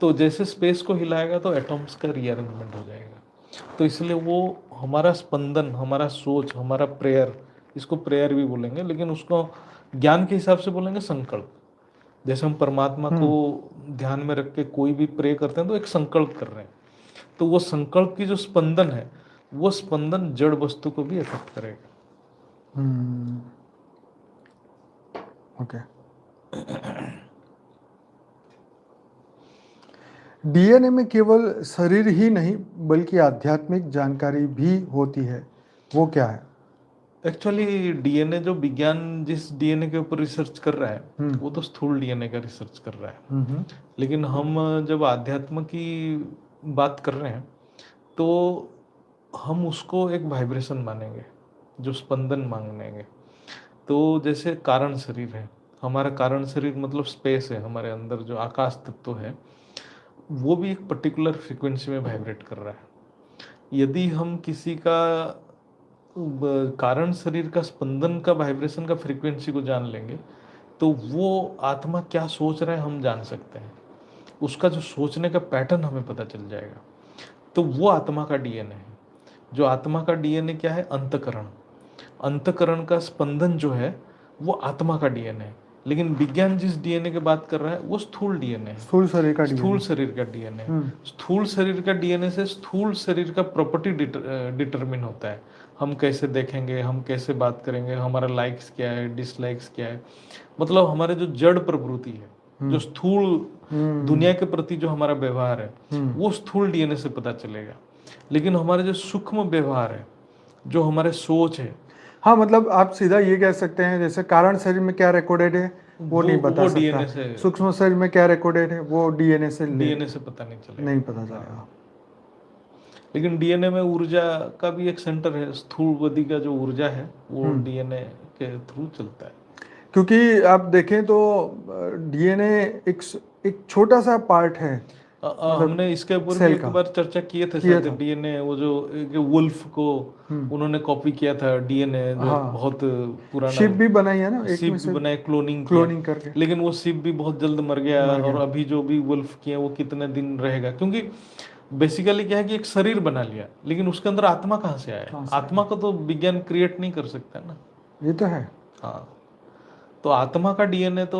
[SPEAKER 2] तो जैसे स्पेस को हिलाएगा तो एटॉम्स का रीअरेंजमेंट हो जाएगा। तो इसलिए वो हमारा स्पंदन, हमारा सोच, हमारा प्रेयर, इसको प्रेयर भी बोलेंगे, लेकिन उसको ज्ञान के हिसाब से बोलेंगे संकल्प। जैसे हम परमात्मा को ध्यान में रख के कोई भी प्रे करते हैं तो एक संकल्प कर रहे हैं। तो वो संकल्प की जो स्पंदन है, वो स्पंदन जड़ वस्तु को भी अफेक्ट करेगा।
[SPEAKER 1] ओके। डीएनए में केवल शरीर ही नहीं बल्कि आध्यात्मिक जानकारी भी होती है, वो क्या है?
[SPEAKER 2] एक्चुअली डीएनए, जो विज्ञान जिस डीएनए के ऊपर रिसर्च कर रहा है वो तो स्थूल डीएनए का रिसर्च कर रहा है। लेकिन हम जब आध्यात्म की बात कर रहे हैं तो हम उसको एक वाइब्रेशन मानेंगे, जो स्पंदन मांगेंगे। तो जैसे कारण शरीर है, हमारा कारण शरीर मतलब स्पेस है, हमारे अंदर जो आकाश तत्व है वो भी एक पर्टिकुलर फ्रीक्वेंसी में वाइब्रेट कर रहा है। यदि हम किसी का कारण शरीर का स्पंदन का वाइब्रेशन का फ्रीक्वेंसी को जान लेंगे तो वो आत्मा क्या सोच रहा है हम जान सकते हैं। उसका जो सोचने का पैटर्न हमें पता चल जाएगा। तो वो आत्मा का डीएनए है। जो आत्मा का डीएनए क्या है? अंतकरण। अंतकरण का स्पंदन जो है वो आत्मा का डीएनए है। लेकिन विज्ञान जिस डीएनए की बात कर रहा है वो स्थूल डीएनए है,
[SPEAKER 1] स्थूल शरीर का
[SPEAKER 2] स्थूल शरीर का डीएनए। स्थूल शरीर का डीएनए से स्थूल शरीर का प्रॉपर्टी डिटरमिन होता है। हम कैसे देखेंगे, हम कैसे बात करेंगे, हमारा लाइक्स क्या है, डिसलाइक्स क्या है, मतलब हमारे जो जड़ प्रवृत्ति है, जो स्थूल दुनिया के प्रति जो हमारा व्यवहार है वो स्थूल डीएनए से पता चलेगा। लेकिन हमारे जो सूक्ष्म व्यवहार है, जो हमारे सोच है,
[SPEAKER 1] हाँ, मतलब आप सीधा ये कह सकते हैं जैसे कारण शरीर में क्या रिकॉर्डेड है वो नहीं बता सकता, सूक्ष्म शरीर में क्या रिकॉर्डेड है वो डीएनए से
[SPEAKER 2] पता नहीं चलेगा,
[SPEAKER 1] नहीं पता चलेगा।
[SPEAKER 2] लेकिन डीएनए में ऊर्जा का भी एक सेंटर है, स्थूल बॉडी का जो ऊर्जा है वो डीएनए के थ्रू चलता है।
[SPEAKER 1] क्योंकि आप देखें तो डीएनए एक छोटा सा पार्ट है।
[SPEAKER 2] हमने इसके ऊपर भी एक बार चर्चा किए थे शायद, डीएनए वो जो वुल्फ को उन्होंने कॉपी किया था डीएनए, जो बहुत पुराना
[SPEAKER 1] शिप भी बनाई है ना,
[SPEAKER 2] शिप भी बनाए, क्लोनिंग
[SPEAKER 1] करके।
[SPEAKER 2] लेकिन वो शिप भी बहुत जल्द मर गया। और अभी जो भी वुल्फ किए वो कितने दिन रहेगा, क्योंकि बेसिकली क्या है कि एक शरीर बना लिया लेकिन उसके अंदर आत्मा कहाँ से आया? आत्मा को तो विज्ञान क्रिएट नहीं कर सकता ना।
[SPEAKER 1] ये तो है।
[SPEAKER 2] हाँ, तो आत्मा का डीएनए तो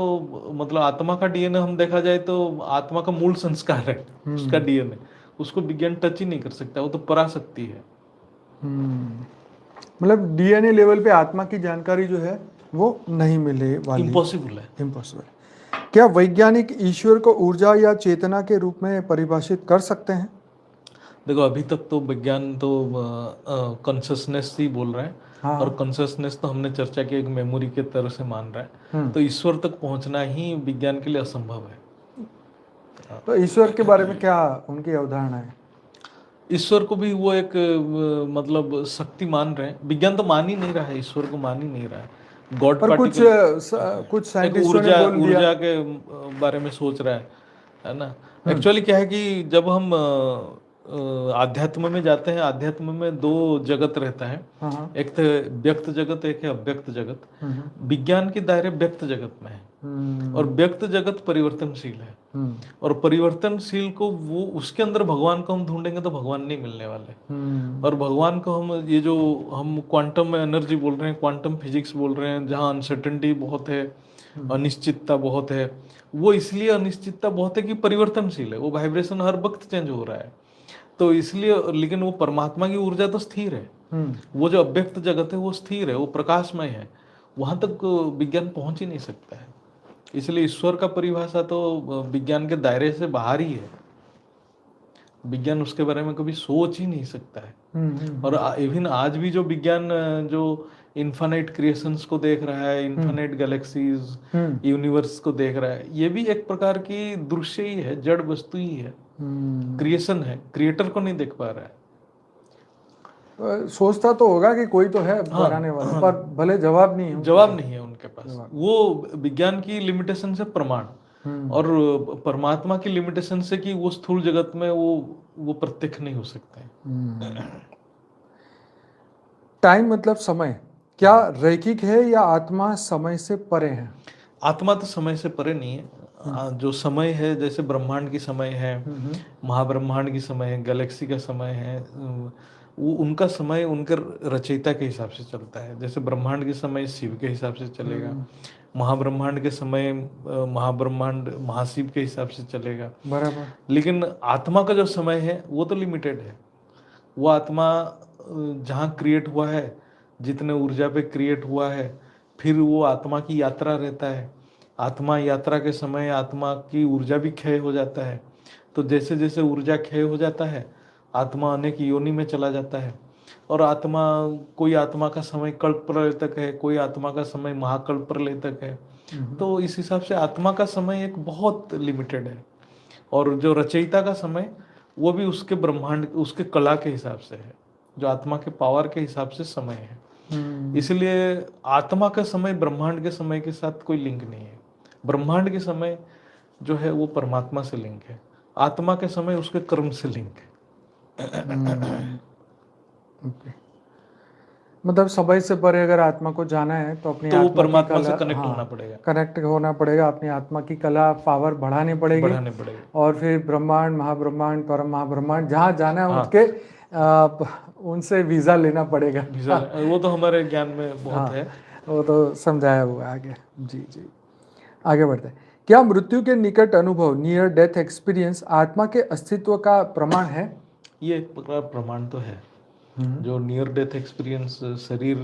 [SPEAKER 2] मतलब आत्मा का डीएनए हम देखा जाए तो आत्मा का मूल संस्कार है उसका डीएनए, उसको विज्ञान टच ही नहीं कर सकता, वो तो पराशक्ति है।
[SPEAKER 1] मतलब डीएनए लेवल पे आत्मा की जानकारी जो है वो नहीं मिले वाली,
[SPEAKER 2] इम्पॉसिबल है।
[SPEAKER 1] क्या वैज्ञानिक ईश्वर को ऊर्जा या चेतना के रूप में परिभाषित कर सकते हैं?
[SPEAKER 2] देखो, अभी तक तो विज्ञान तो कॉन्शसनेस ही बोल रहा है। हाँ। और कॉन्शसनेस तो हमने चर्चा की एक मेमोरी के तरह से मान रहा है। तो ईश्वर तक पहुंचना ही विज्ञान के लिए असंभव है।
[SPEAKER 1] तो ईश्वर के बारे में क्या उनकी अवधारणा है?
[SPEAKER 2] ईश्वर को भी वो एक मतलब शक्ति मान रहे हैं। विज्ञान तो मान ही नहीं रहा है, ईश्वर को मान ही नहीं रहा है। गॉड पार्टिकल कुछ साइंटिस्टों ने बोल दिया, ऊर्जा के बारे में सोच रहा है ना। एक्चुअली क्या है कि जब हम आध्यात्म में जाते हैं, आध्यात्म में दो जगत रहता है, एक तो व्यक्त जगत, एक है अव्यक्त जगत। विज्ञान के दायरे व्यक्त जगत में है और व्यक्त जगत परिवर्तनशील है। और परिवर्तनशील को वो उसके अंदर भगवान को हम ढूंढेंगे तो भगवान नहीं मिलने वाले। और भगवान को हम ये जो हम क्वांटम एनर्जी बोल रहे हैं, क्वांटम फिजिक्स बोल रहे हैं, जहाँ अनसर्टेनिटी बहुत है, अनिश्चितता बहुत है, वो इसलिए अनिश्चितता बहुत है कि परिवर्तनशील है, वो वाइब्रेशन हर वक्त चेंज हो रहा है। तो इसलिए, लेकिन वो परमात्मा की ऊर्जा तो स्थिर है। वो जो अव्यक्त जगत है वो स्थिर है, वो प्रकाशमय है, वहां तक विज्ञान पहुंच ही नहीं सकता है। इसलिए ईश्वर का परिभाषा तो विज्ञान के दायरे से बाहर ही है। विज्ञान उसके बारे में कभी सोच ही नहीं सकता है। और इवन आज भी जो विज्ञान जो इन्फानाइट क्रिएशंस को देख रहा है, इन्फानाइट गैलेक्सीज, यूनिवर्स को देख रहा है, ये भी एक प्रकार की दृश्य ही है, जड़ वस्तु ही है, क्रिएशन है, क्रिएटर को नहीं देख पा रहा है।
[SPEAKER 1] सोचता तो होगा कि कोई तो है बनाने वाला, पर भले जवाब नहीं
[SPEAKER 2] है उनके पास। वो विज्ञान की लिमिटेशन से प्रमाण और परमात्मा की लिमिटेशन से कि वो स्थूल जगत में वो प्रत्यक्ष नहीं हो सकते हैं।
[SPEAKER 1] टाइम मतलब समय, क्या रैखिक है या आत्मा समय से परे है?
[SPEAKER 2] आत्मा तो समय से परे नहीं है। जो समय है, जैसे ब्रह्मांड की समय है, महाब्रह्मांड की समय है, गैलेक्सी का समय है, वो उनका समय उनके रचयिता के हिसाब से चलता है। जैसे ब्रह्मांड के समय शिव के हिसाब से चलेगा, महाब्रह्मांड के समय महाब्रह्मांड महाशिव के हिसाब से चलेगा।
[SPEAKER 1] बराबर।
[SPEAKER 2] लेकिन आत्मा का जो समय है वो तो लिमिटेड है। वो आत्मा जहाँ क्रिएट हुआ है, जितने ऊर्जा पे क्रिएट हुआ है, फिर वो आत्मा की यात्रा रहता है। आत्मा यात्रा के समय आत्मा की ऊर्जा भी क्षय हो जाता है। तो जैसे जैसे ऊर्जा क्षय हो जाता है, आत्मा अनेक योनि में चला जाता है। और आत्मा, कोई आत्मा का समय कल्प प्रलय तक है, कोई आत्मा का समय महाकल्प प्रलय तक है। तो इस हिसाब से आत्मा का समय एक बहुत लिमिटेड है। और जो रचयिता का समय, वो भी उसके ब्रह्मांड, उसके कला के हिसाब से है, जो आत्मा के पावर के हिसाब से समय है। इसलिए आत्मा का समय ब्रह्मांड के समय के साथ कोई लिंक नहीं है। ब्रह्मांड के समय जो है वो परमात्मा से लिंक है, आत्मा के समय उसके कर्म से लिंक है।
[SPEAKER 1] ओके। मतलब समय से परे अगर आत्मा को जाना है तो अपनी
[SPEAKER 2] तो वो
[SPEAKER 1] आत्मा की
[SPEAKER 2] परमात्मा से
[SPEAKER 1] कला,
[SPEAKER 2] कनेक्ट
[SPEAKER 1] हाँ,
[SPEAKER 2] होना पड़ेगा,
[SPEAKER 1] कनेक्ट होना पड़ेगा, अपनी आत्मा की कला पावर बढ़ानी पड़ेगी,
[SPEAKER 2] बढ़ाने पड़ेगा।
[SPEAKER 1] और फिर ब्रह्मांड, महाब्रह्मांड, परम महाब्रह्मांड जहाँ जाना है
[SPEAKER 2] हाँ,
[SPEAKER 1] उनसे वीज़ा लेना पड़ेगा।
[SPEAKER 2] वो तो हमारे ज्ञान में बहुत
[SPEAKER 1] हाँ,
[SPEAKER 2] है।
[SPEAKER 1] वो तो समझाया हुआ है आगे। जी जी, आगे बढ़ते हैं। क्या मृत्यु के निकट अनुभव, नियर डेथ एक्सपीरियंस, आत्मा के अस्तित्व का प्रमाण है?
[SPEAKER 2] ये एक प्रकार प्रमाण तो है। जो नियर डेथ एक्सपीरियंस, शरीर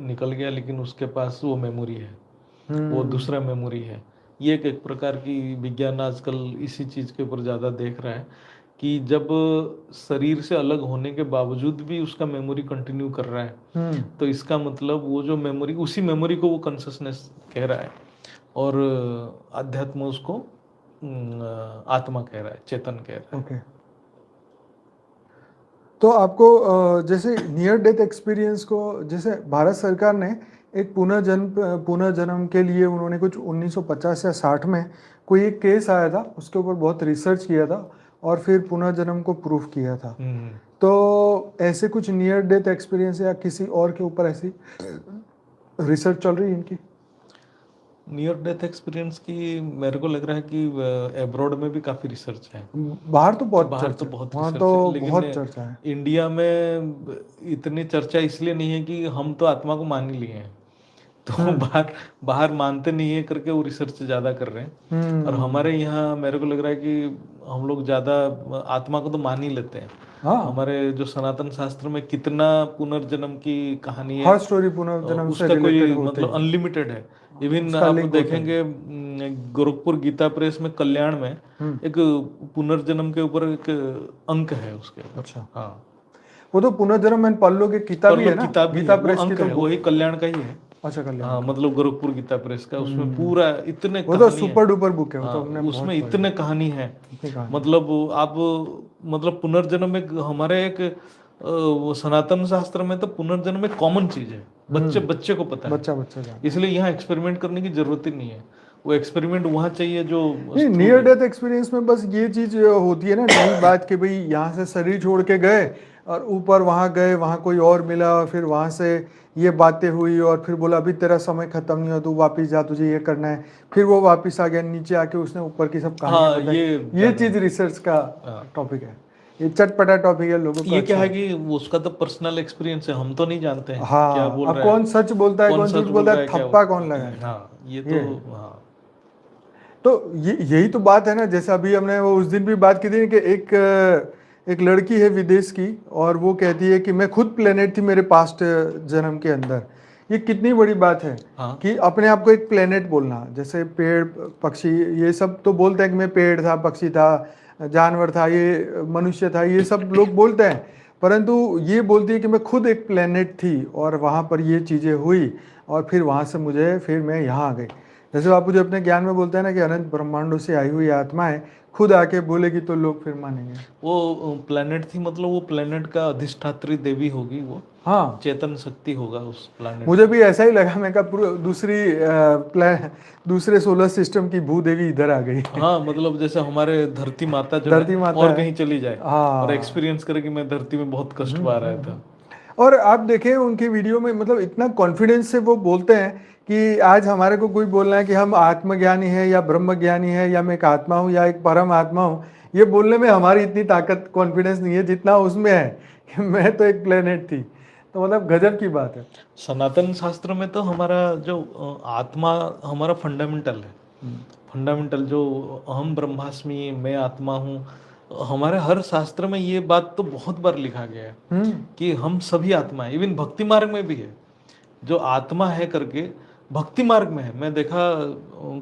[SPEAKER 2] निकल गया लेकिन उसके पास वो मेमोरी है, वो दूसरा मेमोरी है। ये एक प्रकार की विज्ञान आजकल इसी चीज़ के ऊपर ज़्यादा देख रहा है कि जब शरीर से अलग होने के बावजूद भी उसका मेमोरी कंटिन्यू कर रहा है, तो इसका मतलब वो जो मेमोरी, उसी मेमोरी को वो कॉन्शसनेस कह रहा है, और अध्यात्म उसको आत्मा कह रहा है, चेतन कह रहा है।
[SPEAKER 1] ओके। तो आपको जैसे नियर डेथ एक्सपीरियंस को, जैसे भारत सरकार ने एक पुनर्जन्म के लिए उन्होंने कुछ 1950 या 60 में कोई एक केस आया था, उसके ऊपर बहुत रिसर्च किया था और फिर पुनर्जन्म को प्रूफ किया था। तो ऐसे कुछ नियर डेथ एक्सपीरियंस या किसी और के ऊपर ऐसी रिसर्च चल रही है इनकी?
[SPEAKER 2] नियर डेथ एक्सपीरियंस की मेरे को लग रहा है कि अब्रॉड में भी काफ़ी रिसर्च है।
[SPEAKER 1] बाहर तो बहुत
[SPEAKER 2] बाहर
[SPEAKER 1] चर्चा
[SPEAKER 2] तो बहुत
[SPEAKER 1] वहाँ
[SPEAKER 2] रिसर्च
[SPEAKER 1] तो
[SPEAKER 2] है, लेकिन
[SPEAKER 1] बहुत चर्चा है।
[SPEAKER 2] इंडिया में इतनी चर्चा इसलिए नहीं है कि हम तो आत्मा को मान ही लिए हैं, तो बाहर बाहर मानते नहीं है करके वो रिसर्च ज़्यादा कर रहे हैं। और हमारे यहाँ मेरे को लग रहा है कि हम लोग ज़्यादा आत्मा को तो मान ही लेते हैं।
[SPEAKER 1] हाँ,
[SPEAKER 2] हमारे जो सनातन शास्त्र में कितना पुनर्जन्म की कहानी है,
[SPEAKER 1] हर स्टोरी पुनर्जन्म से
[SPEAKER 2] उसका
[SPEAKER 1] रिलेटेड
[SPEAKER 2] कोई
[SPEAKER 1] होते
[SPEAKER 2] मतलब
[SPEAKER 1] हैं,
[SPEAKER 2] अनलिमिटेड है। इवन
[SPEAKER 1] उसका
[SPEAKER 2] आप
[SPEAKER 1] लिंक होता है।
[SPEAKER 2] देखेंगे गोरखपुर गीता प्रेस में कल्याण में एक पुनर्जन्म के ऊपर एक अंक है उसके ऊपर।
[SPEAKER 1] अच्छा,
[SPEAKER 2] हाँ,
[SPEAKER 1] वो तो पुनर्जन्म एंड पल्लो की किताब ही है ना,
[SPEAKER 2] किताब भी है,
[SPEAKER 1] गीता
[SPEAKER 2] वो
[SPEAKER 1] प्रेस की
[SPEAKER 2] अंक
[SPEAKER 1] तो
[SPEAKER 2] है, वही कल्याण का ही है।
[SPEAKER 1] अच्छा, कल्याण
[SPEAKER 2] हाँ,
[SPEAKER 1] का।
[SPEAKER 2] मतलब गोरखपुर गीता प्रेस का, उसमें पूरा इतने
[SPEAKER 1] वो तो
[SPEAKER 2] कहानी है।
[SPEAKER 1] सुपर डुपर बुक है, वो
[SPEAKER 2] हाँ,
[SPEAKER 1] तो हमने
[SPEAKER 2] उसमें
[SPEAKER 1] बहुत पढ़ी
[SPEAKER 2] इतने कहानी है।
[SPEAKER 1] इतनी कहानी।
[SPEAKER 2] मतलब आप, मतलब पुनर्जन्म एक हमारे एक वो सनातन शास्त्र में तो पुनर्जन्म एक कॉमन चीज है, बच्चे बच्चे को पता है,
[SPEAKER 1] बच्चा जान।
[SPEAKER 2] इसलिए यहाँ एक्सपेरिमेंट करने की जरूरत ही नहीं है। वो एक्सपेरिमेंट वहाँ चाहिए जो
[SPEAKER 1] नहीं, नियर डेथ एक्सपीरियंस में बस ये चीज होती है ना, नई बात कि भाई यहाँ से शरीर छोड़ के गए और ऊपर वहाँ गए, वहाँ कोई और मिला और फिर वहाँ से ये बातें हुई और फिर बोला अभी तेरा समय खत्म नहीं हो, तू वापिस जा, तुझे ये करना है। फिर वो वापिस आ गया, नीचे आके उसने ऊपर की सब कहानियां
[SPEAKER 2] हाँ,
[SPEAKER 1] बताई। ये
[SPEAKER 2] ज्यादा
[SPEAKER 1] चीज रिसर्च का
[SPEAKER 2] हाँ।
[SPEAKER 1] टॉपिक है, ये चटपटा टॉपिक है, लोगों को
[SPEAKER 2] ये क्या
[SPEAKER 1] अच्छा
[SPEAKER 2] है
[SPEAKER 1] है।
[SPEAKER 2] कि उसका तो पर्सनल एक्सपीरियंस है, हम तो नहीं जानते हैं क्या
[SPEAKER 1] हाँ,
[SPEAKER 2] बोल
[SPEAKER 1] अब
[SPEAKER 2] रहा है,
[SPEAKER 1] कौन सच बोलता है,
[SPEAKER 2] कौन
[SPEAKER 1] कौन
[SPEAKER 2] सच
[SPEAKER 1] झूठ
[SPEAKER 2] बोल
[SPEAKER 1] बोलता
[SPEAKER 2] रहा
[SPEAKER 1] है,
[SPEAKER 2] है क्या।
[SPEAKER 1] थप्पा कौन लगाएगा?
[SPEAKER 2] हाँ, ये तो
[SPEAKER 1] ये है।
[SPEAKER 2] हाँ।
[SPEAKER 1] तो यही तो बात है ना, जैसे अभी हमने वो उस दिन भी बात की थी कि एक लड़की है विदेश की और वो कहती है कि मैं खुद प्लेनेट थी मेरे पास्ट जन्म के अंदर। ये कितनी बड़ी बात है
[SPEAKER 2] हाँ,
[SPEAKER 1] कि अपने आप को एक प्लेनेट बोलना। जैसे पेड़ पक्षी ये सब तो बोलते हैं कि मैं पेड़ था, पक्षी था, जानवर था, ये मनुष्य था, ये सब लोग बोलते हैं, परंतु ये बोलती है कि मैं खुद एक प्लेनेट थी और वहाँ पर ये चीज़ें हुई और फिर वहाँ से मुझे, फिर मैं यहाँ आ गई। जैसे बापू जी अपने ज्ञान में बोलते हैं ना कि अनंत ब्रह्मांडों से आई हुई आत्माएं खुद आके बोलेगी तो लोग फिर मानेंगे।
[SPEAKER 2] वो प्लेनेट थी, मतलब वो प्लेनेट का अधिष्ठात्री देवी होगी, वो
[SPEAKER 1] हाँ,
[SPEAKER 2] चेतन शक्ति होगा उस प्लेनेट
[SPEAKER 1] मुझे
[SPEAKER 2] का।
[SPEAKER 1] भी ऐसा ही लगा, मैं कहा पूरी दूसरे सोलर सिस्टम की भूदेवी इधर आ गई।
[SPEAKER 2] हाँ, मतलब जैसे हमारे धरती माता जो है
[SPEAKER 1] धरती माता
[SPEAKER 2] और
[SPEAKER 1] है।
[SPEAKER 2] कहीं चली जाए और
[SPEAKER 1] हाँ।
[SPEAKER 2] एक्सपीरियंस करे कि मैं धरती में बहुत कष्ट पा रहा था।
[SPEAKER 1] और आप देखें उनकी वीडियो में मतलब इतना कॉन्फिडेंस से वो बोलते हैं कि आज हमारे को कोई बोलना है कि हम आत्मज्ञानी है या ब्रह्मज्ञानी है या मैं एक आत्मा हूँ या एक परम आत्मा हूँ, ये बोलने में हमारी इतनी ताकत कॉन्फिडेंस नहीं है जितना उसमें है कि मैं तो एक प्लेनेट थी। तो मतलब गजब की बात है।
[SPEAKER 2] सनातन शास्त्र में तो हमारा जो आत्मा हमारा फंडामेंटल है, फंडामेंटल जो अहम ब्रह्मास्मि, मैं आत्मा हूँ, हमारे हर शास्त्र में ये बात तो बहुत बार लिखा गया है कि हम सभी आत्मा है। इवन भक्ति मार्ग में भी है, जो आत्मा है करके भक्ति मार्ग में है। मैं देखा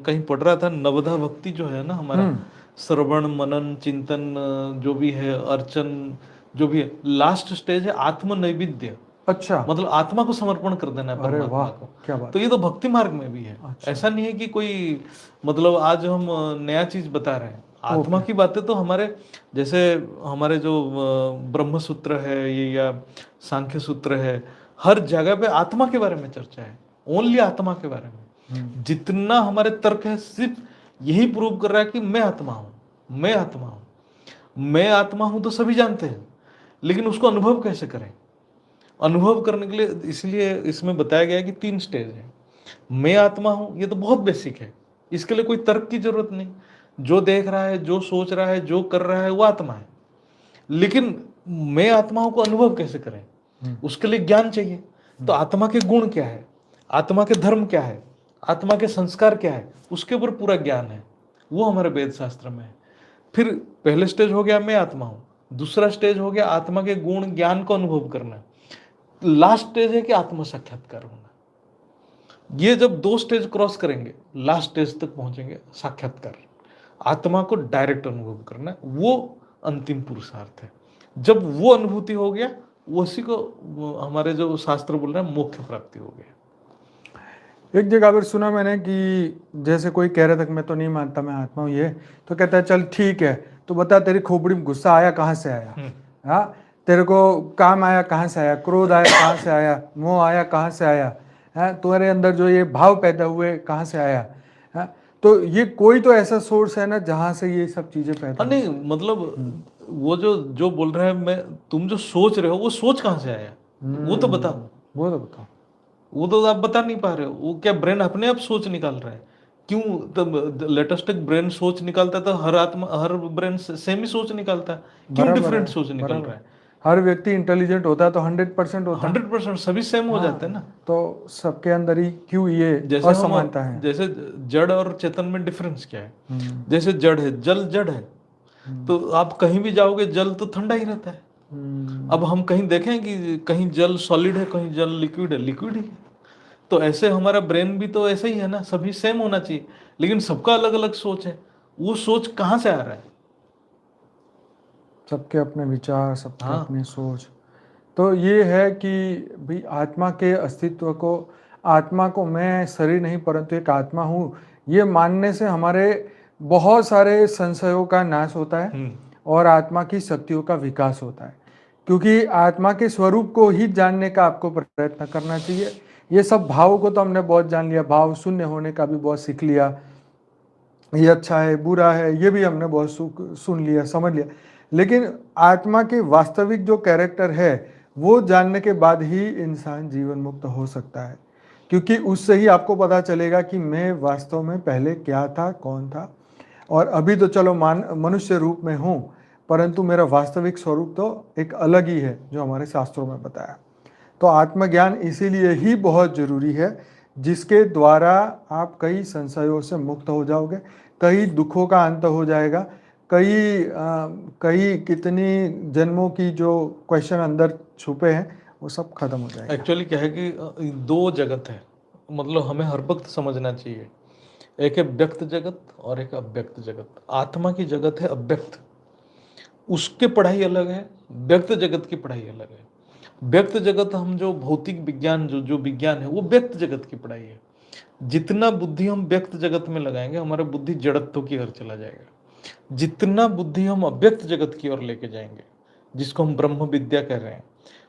[SPEAKER 2] कहीं पढ़ रहा था, नवधा भक्ति जो है ना हमारा, श्रवण मनन चिंतन जो भी है, अर्चन जो भी है, लास्ट स्टेज है आत्म नैवेद्य।
[SPEAKER 1] अच्छा,
[SPEAKER 2] मतलब आत्मा को समर्पण कर देना है
[SPEAKER 1] अरे वाह,
[SPEAKER 2] परमात्मा को।
[SPEAKER 1] क्या बात।
[SPEAKER 2] तो ये तो भक्ति मार्ग में भी है।
[SPEAKER 1] अच्छा,
[SPEAKER 2] ऐसा नहीं है कि कोई मतलब आज हम नया चीज बता रहे हैं। आत्मा
[SPEAKER 1] ओके।
[SPEAKER 2] की बातें तो हमारे जैसे हमारे जो ब्रह्म सूत्र है ये या सांख्य सूत्र है, हर जगह पे आत्मा के बारे में चर्चा है, ओनली आत्मा के बारे में। जितना हमारे तर्क है सिर्फ यही प्रूव कर रहा है कि मैं आत्मा हूं, मैं आत्मा हूं, मैं आत्मा हूं। तो सभी जानते हैं, लेकिन उसको अनुभव कैसे करें? अनुभव करने के लिए इसलिए इसमें बताया गया है कि 3 स्टेज है। मैं आत्मा हूं, ये तो बहुत बेसिक है, इसके लिए कोई तर्क की जरूरत नहीं। जो देख रहा है, जो सोच रहा है, जो कर रहा है, वो आत्मा है। लेकिन मैं आत्माओं को अनुभव कैसे करें, उसके लिए ज्ञान चाहिए। तो आत्मा के गुण क्या है, आत्मा के धर्म क्या है, आत्मा के संस्कार क्या है, उसके ऊपर पूरा ज्ञान है। वो हमारे वेद शास्त्र में है। फिर पहले स्टेज हो गया मैं आत्मा हूं, दूसरा स्टेज हो गया आत्मा के गुण ज्ञान को अनुभव करना, लास्ट स्टेज है कि आत्म साक्षात्कार होना। ये जब 2 स्टेज क्रॉस करेंगे, लास्ट स्टेज तक पहुंचेंगे, साक्षात्कार, आत्मा को डायरेक्ट अनुभव करना, वो अंतिम पुरुषार्थ है। जब वो अनुभूति हो गया, उसी को हमारे जो शास्त्र बोल रहे हैं मोक्ष प्राप्ति हो गया।
[SPEAKER 1] एक जगह पर सुना मैंने कि जैसे कोई कह रहा था कि मैं तो नहीं मानता मैं आत्मा हूँ ये, तो कहता है चल ठीक है, तो बता तेरी खोपड़ी में गुस्सा आया कहाँ से आया, हाँ, तेरे को काम आया कहाँ से आया, क्रोध आया कहाँ से आया, मोह आया कहाँ से आया, है तुम्हारे अंदर जो ये भाव पैदा हुए कहाँ से आया, है। तो ये कोई तो ऐसा सोर्स है ना जहाँ से ये सब चीजें पैदा
[SPEAKER 2] नहीं, मतलब वो जो जो बोल रहे हैं, मैं तुम जो सोच रहे हो वो सोच कहाँ से आया, वो तो बताओ।
[SPEAKER 1] वो तो बताओ।
[SPEAKER 2] वो तो आप बता नहीं पा रहे हो। वो क्या ब्रेन अपने आप सोच निकाल रहा है? क्यों? तब लेटेस्ट ब्रेन सोच निकालता है, तो हर आत्मा हर ब्रेन सेम ही सोच निकालता है, क्यों
[SPEAKER 1] बराबर
[SPEAKER 2] डिफरेंट
[SPEAKER 1] है,
[SPEAKER 2] सोच निकल
[SPEAKER 1] बराबर।
[SPEAKER 2] रहा है?
[SPEAKER 1] हर व्यक्ति इंटेलिजेंट होता है तो 100% होता है।
[SPEAKER 2] 100% सभी सेम हो जाते हैं ना।
[SPEAKER 1] तो सबके अंदर ही क्यों ये
[SPEAKER 2] जैसे हम
[SPEAKER 1] असमानता है।
[SPEAKER 2] जैसे जड़ और चेतन में डिफरेंस क्या है? जैसे जड़ है, जल जड़ है, तो आप कहीं भी जाओगे जल तो ठंडा ही रहता है। अब हम कहीं देखें कि कहीं जल सॉलिड है, कहीं जल लिक्विड है, लिक्विड ही है। तो ऐसे हमारा ब्रेन भी तो ऐसे ही है ना, सभी सेम होना चाहिए, लेकिन सबका अलग अलग सोच है। वो सोच कहाँ से आ रहा है?
[SPEAKER 1] सबके अपने विचार, सबके
[SPEAKER 2] हाँ,
[SPEAKER 1] अपनी सोच। तो ये है कि भाई आत्मा के अस्तित्व को, आत्मा को मैं शरीर नहीं परंतु एक आत्मा हूँ, ये मानने से हमारे बहुत सारे संशयों का नाश होता है और आत्मा की शक्तियों का विकास होता है। क्योंकि आत्मा के स्वरूप को ही जानने का आपको प्रयत्न करना चाहिए। ये सब भावों को तो हमने बहुत जान लिया, भाव शून्य होने का भी बहुत सीख लिया, ये अच्छा है बुरा है ये भी हमने बहुत सुन लिया समझ लिया, लेकिन आत्मा के वास्तविक जो कैरेक्टर है वो जानने के बाद ही इंसान जीवन मुक्त हो सकता है। क्योंकि उससे ही आपको पता चलेगा कि मैं वास्तव में पहले क्या था, कौन था, और अभी तो चलो मनुष्य रूप में हूँ, परंतु मेरा वास्तविक स्वरूप तो एक अलग ही है जो हमारे शास्त्रों में बताया। तो आत्मज्ञान इसीलिए ही बहुत जरूरी है, जिसके द्वारा आप कई संशयों से मुक्त हो जाओगे, कई दुखों का अंत हो जाएगा, कई कितनी जन्मों की जो क्वेश्चन अंदर छुपे हैं वो सब खत्म हो जाएगा।
[SPEAKER 2] एक्चुअली क्या है कि 2 जगत है, मतलब हमें हर वक्त समझना चाहिए। एक है व्यक्त जगत और एक अव्यक्त जगत। आत्मा की जगत है अव्यक्त, उसके पढ़ाई अलग है, व्यक्त जगत की पढ़ाई अलग है। व्यक्त जगत हम जो भौतिक विज्ञान जो जो विज्ञान है वो व्यक्त जगत की पढ़ाई है। जितना बुद्धि हम व्यक्त जगत में लगाएंगे हमारा बुद्धि जड़त्व की ओर चला जाएगा। जितना बुद्धि हम अव्यक्त जगत की ओर लेके जाएंगे, जिसको हम ब्रह्म विद्या कह रहे हैं,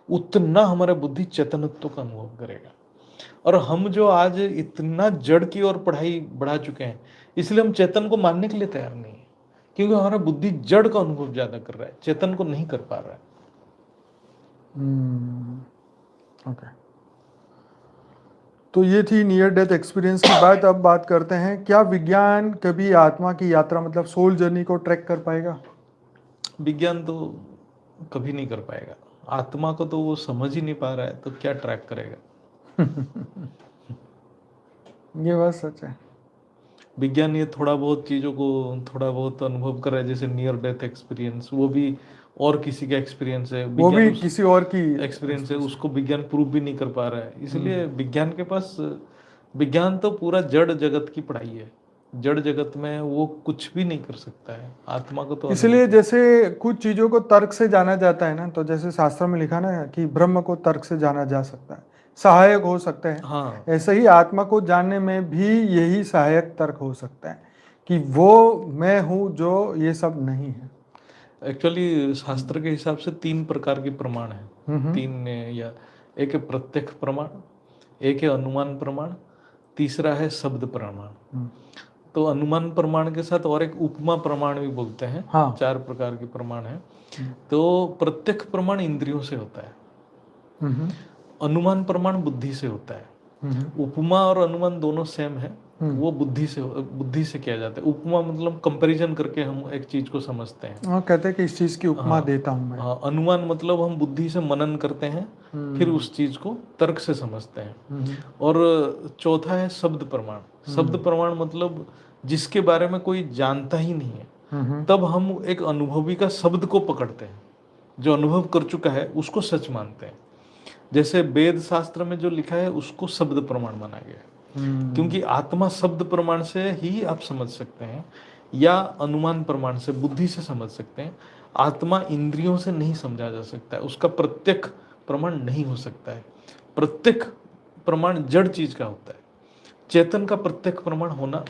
[SPEAKER 2] उतना हमारा बुद्धि चेतनत्व का अनुभव करेगा। और हम जो आज इतना जड़ की ओर पढ़ाई बढ़ा चुके हैं, इसलिए हम चेतन को मानने के लिए तैयार नहीं है, क्योंकि हमारा बुद्धि जड़ का अनुभव ज्यादा कर रहा है, चेतन को नहीं कर पा रहा है।
[SPEAKER 1] ओके, तो ये थी नियर डेथ एक्सपीरियंस की बात। अब बात करते हैं, क्या विज्ञान कभी आत्मा की यात्रा मतलब सोल जर्नी को ट्रैक कर पाएगा?
[SPEAKER 2] विज्ञान तो कभी नहीं कर पाएगा। आत्मा को तो वो समझ ही नहीं पा रहा है, तो क्या ट्रैक करेगा?
[SPEAKER 1] ये बात सच है।
[SPEAKER 2] विज्ञान ये थोड़ा बहुत चीज़ों को थोड़ा बहुत अनुभव कर रहा है, जैसे नियर डेथ एक्सपीरियंस, वो भी और किसी का एक्सपीरियंस है,
[SPEAKER 1] वो
[SPEAKER 2] विज्ञान
[SPEAKER 1] भी
[SPEAKER 2] उस
[SPEAKER 1] किसी और की
[SPEAKER 2] एक्सपीरियंस है,
[SPEAKER 1] experience।
[SPEAKER 2] उसको विज्ञान प्रूव भी नहीं कर पा रहा है। इसलिए विज्ञान के पास, विज्ञान तो पूरा जड़ जगत की पढ़ाई है। जड़ जगत में वो कुछ भी नहीं कर सकता है, आत्मा को तो
[SPEAKER 1] इसलिए
[SPEAKER 2] अनुभव।
[SPEAKER 1] जैसे कुछ चीजों को तर्क से जाना जाता है ना, तो जैसे शास्त्र में लिखा ना कि ब्रह्म को तर्क से जाना जा सकता है, सहायक हो सकते हैं,
[SPEAKER 2] हाँ,
[SPEAKER 1] ऐसे ही आत्मा को जानने में भी यही सहायक तर्क हो सकता है कि वो मैं हूँ जो ये सब नहीं है।
[SPEAKER 2] एक्चुअली शास्त्र के हिसाब से 3 प्रकार के प्रमाण हैं।
[SPEAKER 1] हम्म।
[SPEAKER 2] 3 या एक है प्रत्यक्ष प्रमाण, एक है अनुमान प्रमाण, तीसरा है शब्द प्रमाण।
[SPEAKER 1] हम्म।
[SPEAKER 2] तो अनुमान प्रमाण के साथ और एक उपमा प्रमाण भी बोलते हैं।
[SPEAKER 1] हाँ।
[SPEAKER 2] 4 प्रकार के प्रमाण हैं।
[SPEAKER 1] हम्म।
[SPEAKER 2] तो प्रत्यक्ष प्रमाण इंद्रियों से होता है,
[SPEAKER 1] हम्म।
[SPEAKER 2] अनुमान प्रमाण बुद्धि से होता है।
[SPEAKER 1] हम्म।
[SPEAKER 2] उपमा और अनुमान दोनों सेम है,
[SPEAKER 1] हम्म।
[SPEAKER 2] वो बुद्धि से किया जाता है। उपमा मतलब कंपैरिजन करके हम एक चीज को समझते हैं।
[SPEAKER 1] हाँ, कहते हैं कि इस चीज की उपमा
[SPEAKER 2] हाँ,
[SPEAKER 1] देता हूँ मैं।
[SPEAKER 2] हाँ, अनुमान मतलब हम बुद्धि से मनन करते हैं, फिर
[SPEAKER 1] हम्म।
[SPEAKER 2] उस चीज को तर्क से समझते हैं।
[SPEAKER 1] हम्म।
[SPEAKER 2] और चौथा है शब्द प्रमाण। शब्द प्रमाण मतलब जिसके बारे में कोई जानता ही नहीं है,
[SPEAKER 1] हम्म।
[SPEAKER 2] तब हम एक अनुभवी का शब्द को पकड़ते हैं, जो अनुभव कर चुका है उसको सच मानते हैं। जैसे वेद शास्त्र में जो लिखा है उसको शब्द प्रमाण माना गया है, क्योंकि आत्मा शब्द प्रमाण से ही आप समझ सकते हैं, या अनुमान प्रमाण से, बुद्धि से समझ सकते हैं। आत्मा इंद्रियों से नहीं समझा जा सकता है, उसका प्रत्यक्ष प्रमाण नहीं हो सकता है। प्रत्यक्ष प्रमाण जड़ चीज का होता है, चेतन का प्रत्यक्ष प्रमाण होना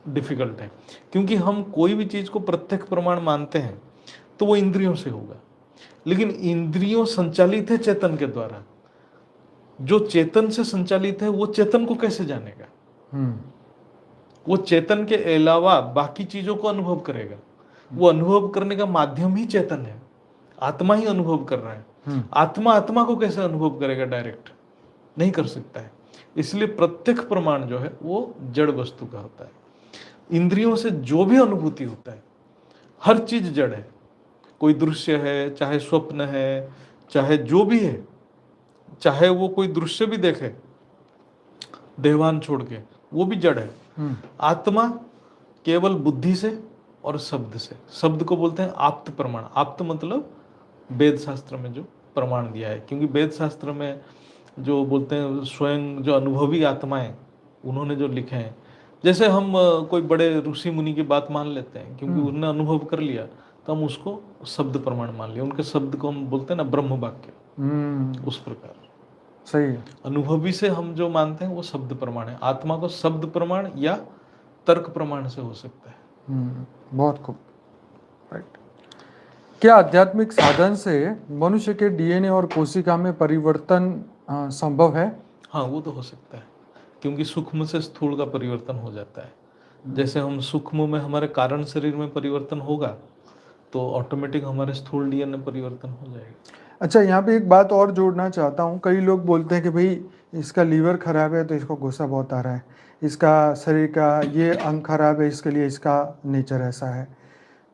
[SPEAKER 2] डिफिकल्ट है। क्योंकि हम कोई भी चीज को प्रत्यक्ष प्रमाण मानते हैं तो वो इंद्रियों से होगा, लेकिन इंद्रियों संचालित है चेतन के द्वारा। जो चेतन से संचालित है वो चेतन को कैसे जानेगा? वो चेतन के अलावा बाकी चीजों को अनुभव करेगा। वो अनुभव करने का माध्यम ही चेतन है, आत्मा ही अनुभव कर रहा है। आत्मा आत्मा को कैसे अनुभव करेगा? डायरेक्ट नहीं कर सकता है। इसलिए प्रत्यक्ष प्रमाण जो है वो जड़ वस्तु का होता है। इंद्रियों से जो भी अनुभूति होता है, हर चीज जड़ है। कोई दृश्य है, चाहे स्वप्न है, चाहे जो भी है, चाहे वो कोई दृश्य भी देखे देवान छोड़ के, वो भी जड़ है। आत्मा केवल बुद्धि से और शब्द से, शब्द को बोलते हैं आप्त प्रमाण। आप्त मतलब वेद शास्त्र में जो प्रमाण दिया है, क्योंकि वेद शास्त्र में जो बोलते हैं स्वयं जो अनुभवी आत्माएं, उन्होंने जो लिखे हैं। जैसे हम कोई बड़े ऋषि मुनि की बात मान लेते हैं, क्योंकि उन्होंने अनुभव कर लिया, तो हम उसको शब्द प्रमाण मान लिया। उनके शब्द को हम बोलते हैं ना ब्रह्म वाक्य, उस प्रकार
[SPEAKER 1] सही है।
[SPEAKER 2] अनुभवी से हम जो मानते हैं वो शब्द प्रमाण है। आत्मा को शब्द प्रमाण या तर्क प्रमाण से हो सकता है।
[SPEAKER 1] बहुत खूब, राइट। क्या आध्यात्मिक साधन से मनुष्य के डीएनए और कोशिका में परिवर्तन संभव है?
[SPEAKER 2] हाँ, वो तो हो सकता है, क्योंकि सूक्ष्म से स्थूल का परिवर्तन हो जाता है। जैसे हम सूक्ष्म में हमारे कारण शरीर में परिवर्तन होगा, तो ऑटोमेटिक हमारे स्थूल डीएनए परिवर्तन हो जाएगा।
[SPEAKER 1] अच्छा, यहाँ पे एक बात और जोड़ना चाहता हूँ। कई लोग बोलते हैं कि भाई इसका लीवर खराब है तो इसको गुस्सा बहुत आ रहा है, इसका शरीर का ये अंग खराब है इसके लिए इसका नेचर ऐसा है।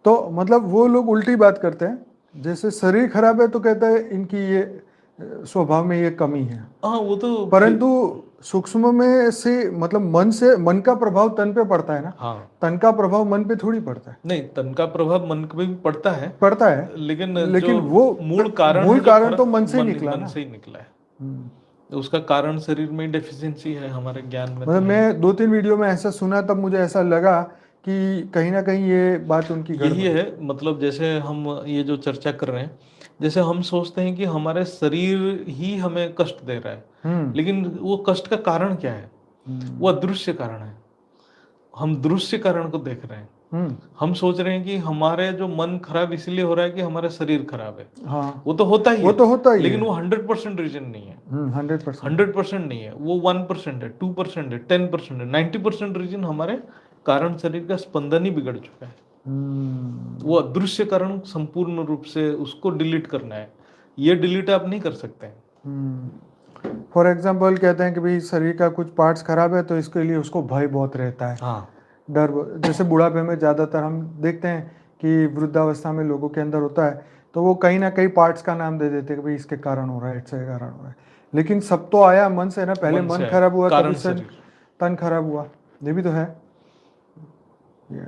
[SPEAKER 1] तो मतलब वो लोग उल्टी बात करते हैं, जैसे शरीर खराब है तो कहता है इनकी ये स्वभाव में ये कमी है।
[SPEAKER 2] हाँ, वो तो
[SPEAKER 1] परंतु सूक्ष्म में से मतलब मन का प्रभाव तन पे पड़ता है ना।
[SPEAKER 2] हाँ,
[SPEAKER 1] तन का प्रभाव मन पे थोड़ी पड़ता है।
[SPEAKER 2] नहीं, तन का प्रभाव मन पे भी पड़ता है,
[SPEAKER 1] पड़ता है,
[SPEAKER 2] लेकिन
[SPEAKER 1] लेकिन
[SPEAKER 2] जो
[SPEAKER 1] वो
[SPEAKER 2] मूल कारण है,
[SPEAKER 1] मूल
[SPEAKER 2] जो
[SPEAKER 1] कारण तो मन से ही निकला
[SPEAKER 2] मन
[SPEAKER 1] ना।
[SPEAKER 2] से ही निकला है। तो उसका कारण शरीर में डेफिशिएंसी है, हमारे ज्ञान में तो
[SPEAKER 1] मतलब
[SPEAKER 2] है।
[SPEAKER 1] मैं 2-3 वीडियो में ऐसा सुना, तब मुझे ऐसा लगा कि कहीं ना कहीं ये बात उनकी
[SPEAKER 2] यही
[SPEAKER 1] गड़बड़ है।
[SPEAKER 2] है, मतलब जैसे हम ये जो चर्चा कर रहे हैं, जैसे हम सोचते हैं कि हमारे शरीर ही हमें कष्ट दे रहा है, लेकिन वो कष्ट का कारण क्या है? वो अदृश्य कारण है। हम दृश्य कारण को देख रहे हैं। हम सोच रहे हैं कि हमारे जो मन खराब इसलिए हो रहा है कि हमारा शरीर खराब है।
[SPEAKER 1] हाँ,
[SPEAKER 2] वो तो होता ही
[SPEAKER 1] वो
[SPEAKER 2] है,
[SPEAKER 1] तो होता ही
[SPEAKER 2] लेकिन
[SPEAKER 1] है।
[SPEAKER 2] वो 100% रीजन नहीं है।
[SPEAKER 1] 100%।
[SPEAKER 2] 100% नहीं है, वो 1% है, 2% है, 10% है। 90% रीजन हमारे कारण शरीर का स्पंदन ही बिगड़ चुका है। वो अदृश्य कारण संपूर्ण रूप से उसको डिलीट करना है। ये डिलीट आप नहीं कर सकते हैं।
[SPEAKER 1] फॉर एग्जाम्पल कहते हैं कि भाई शरीर का कुछ पार्ट्स खराब है तो इसके लिए उसको भय बहुत रहता है,
[SPEAKER 2] हाँ
[SPEAKER 1] डर। जैसे बुढ़ापे में ज़्यादातर हम देखते हैं कि वृद्धावस्था में लोगों के अंदर होता है, तो वो कहीं ना कहीं पार्ट्स का नाम दे देते हैं कि भाई इसके कारण हो रहा है, इसके कारण हो रहा है। लेकिन सब तो आया मन से ना, पहले
[SPEAKER 2] मन से
[SPEAKER 1] मन
[SPEAKER 2] है,
[SPEAKER 1] खराब हुआ तब
[SPEAKER 2] कारण
[SPEAKER 1] उससे
[SPEAKER 2] शरीर।
[SPEAKER 1] तन खराब हुआ, ये भी तो है। ये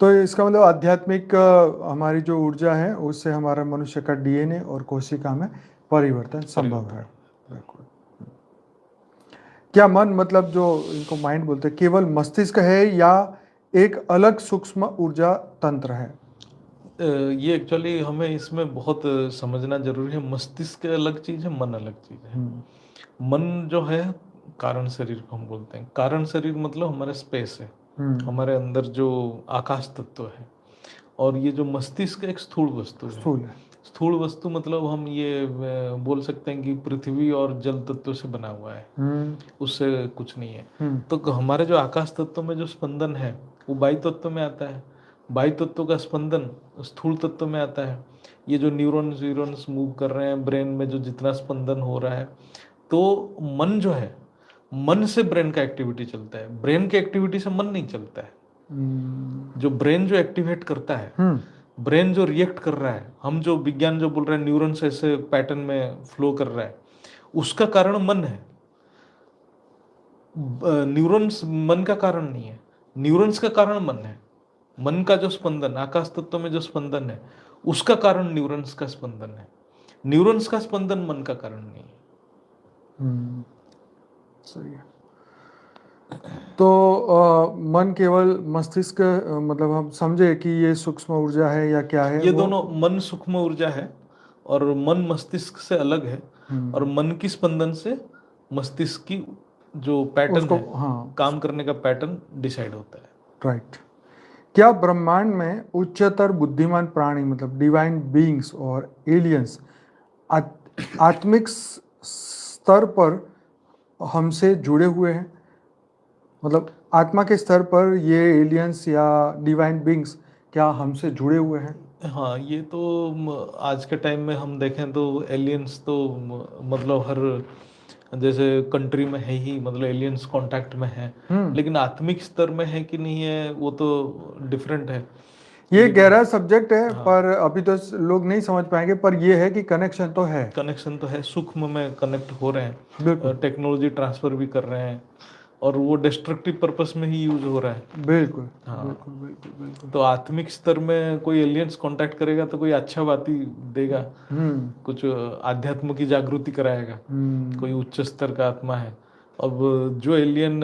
[SPEAKER 1] तो इसका मतलब आध्यात्मिक हमारी जो ऊर्जा है उससे हमारा मनुष्य का डीएनए और कोशिका में परिवर्तन संभव है। बिल्कुल। क्या मन, मतलब जो इनको माइंड बोलते हैं, केवल मस्तिष्क है या एक अलग सूक्ष्म ऊर्जा तंत्र है?
[SPEAKER 2] ये एक्चुअली हमें इसमें बहुत समझना जरूरी है। मस्तिष्क अलग चीज है, मन अलग चीज है। मन जो है कारण शरीर को हम बोलते हैं। कारण शरीर मतलब हमारे स्पेस है, हमारे अंदर जो आकाश तत्व है। और ये जो मस्तिष्क एक स्थूल वस्तु है।
[SPEAKER 1] स्थूल है।
[SPEAKER 2] स्थूल वस्तु मतलब हम ये बोल सकते हैं कि पृथ्वी और जल तत्व से बना हुआ है, उससे कुछ नहीं है। तो हमारे जो आकाश तत्व में जो स्पंदन है वो वायु तत्व में आता है, वायु तत्व का स्पंदन स्थूल तत्व में आता है। ये जो न्यूरॉन्स मूव कर रहे हैं ब्रेन में, जो जितना स्पंदन हो रहा है, तो मन जो है, मन से ब्रेन का एक्टिविटी चलता है, ब्रेन की एक्टिविटी से मन नहीं चलता है। जो ब्रेन जो एक्टिवेट करता है, ब्रेन जो रिएक्ट कर रहा है, हम जो विज्ञान जो बोल रहे हैं न्यूरॉन्स ऐसे पैटर्न में फ्लो कर रहा है, उसका कारण मन है। न्यूरॉन्स मन का कारण नहीं है, न्यूरॉन्स का कारण मन है। मन का जो स्पंदन, आकाश तत्व में जो स्पंदन है, उसका कारण न्यूरॉन्स का स्पंदन है। न्यूरॉन्स का स्पंदन मन का कारण नहीं है।
[SPEAKER 1] सही है। तो मन केवल मस्तिष्क, मतलब हम समझे कि ये सूक्ष्म ऊर्जा है या क्या है?
[SPEAKER 2] ये
[SPEAKER 1] वो
[SPEAKER 2] दोनों, मन सूक्ष्म ऊर्जा है और मन मस्तिष्क से अलग है। और मन की स्पंदन से मस्तिष्क की जो पैटर्न
[SPEAKER 1] उसको,
[SPEAKER 2] है,
[SPEAKER 1] हाँ,
[SPEAKER 2] काम करने का पैटर्न डिसाइड होता है।
[SPEAKER 1] राइट। क्या ब्रह्मांड में उच्चतर बुद्धिमान प्राणी, मतलब डिवाइन बीइंग्स और एलियंस, आत्मिक स्तर पर हमसे जुड़े हुए हैं? मतलब आत्मा के स्तर पर ये एलियंस या डिवाइन बीइंग्स क्या हमसे जुड़े हुए हैं?
[SPEAKER 2] हाँ, ये तो आज के टाइम में हम देखें तो एलियंस तो मतलब हर जैसे कंट्री में है ही, मतलब एलियंस कांटेक्ट में है। लेकिन आत्मिक स्तर में है कि नहीं है वो तो डिफरेंट है।
[SPEAKER 1] ये
[SPEAKER 2] लेकिन
[SPEAKER 1] गहरा सब्जेक्ट है,
[SPEAKER 2] हाँ,
[SPEAKER 1] पर अभी तो लोग नहीं समझ पाएंगे, पर ये है कि कनेक्शन तो है।
[SPEAKER 2] कनेक्शन तो है, सूक्ष्म में कनेक्ट हो रहे
[SPEAKER 1] बिल्कुल
[SPEAKER 2] हैं, टेक्नोलॉजी ट्रांसफर भी कर रहे हैं, और वो डिस्ट्रक्टिव पर्पस में ही यूज हो रहा है।
[SPEAKER 1] बिल्कुल
[SPEAKER 2] हाँ,
[SPEAKER 1] बिल्कुल बिल्कुल बिल्कुल।
[SPEAKER 2] तो आत्मिक स्तर में कोई एलियंस कांटेक्ट करेगा तो कोई अच्छा बात ही देगा, कुछ आध्यात्म की जागृति कराएगा, कोई उच्च स्तर का आत्मा है। अब जो एलियन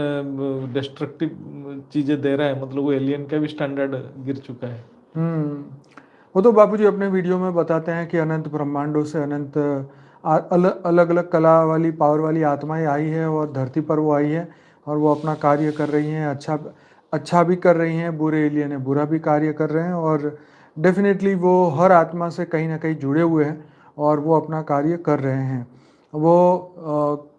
[SPEAKER 2] डिस्ट्रक्टिव चीजें दे रहा है, मतलब वो एलियन का भी स्टैंडर्ड गिर चुका है।
[SPEAKER 1] वो तो बापूजी अपने वीडियो में बताते हैं कि अनंत ब्रह्मांडों से अनंत अलग अलग कला वाली, पावर वाली आत्माएं आई है और धरती पर वो आई है और वो अपना कार्य कर रही हैं। अच्छा भी कर रही हैं, बुरे एलियन है बुरा भी कार्य कर रहे हैं, और डेफिनेटली वो हर आत्मा से कहीं ना कहीं जुड़े हुए हैं और वो अपना कार्य कर रहे हैं। वो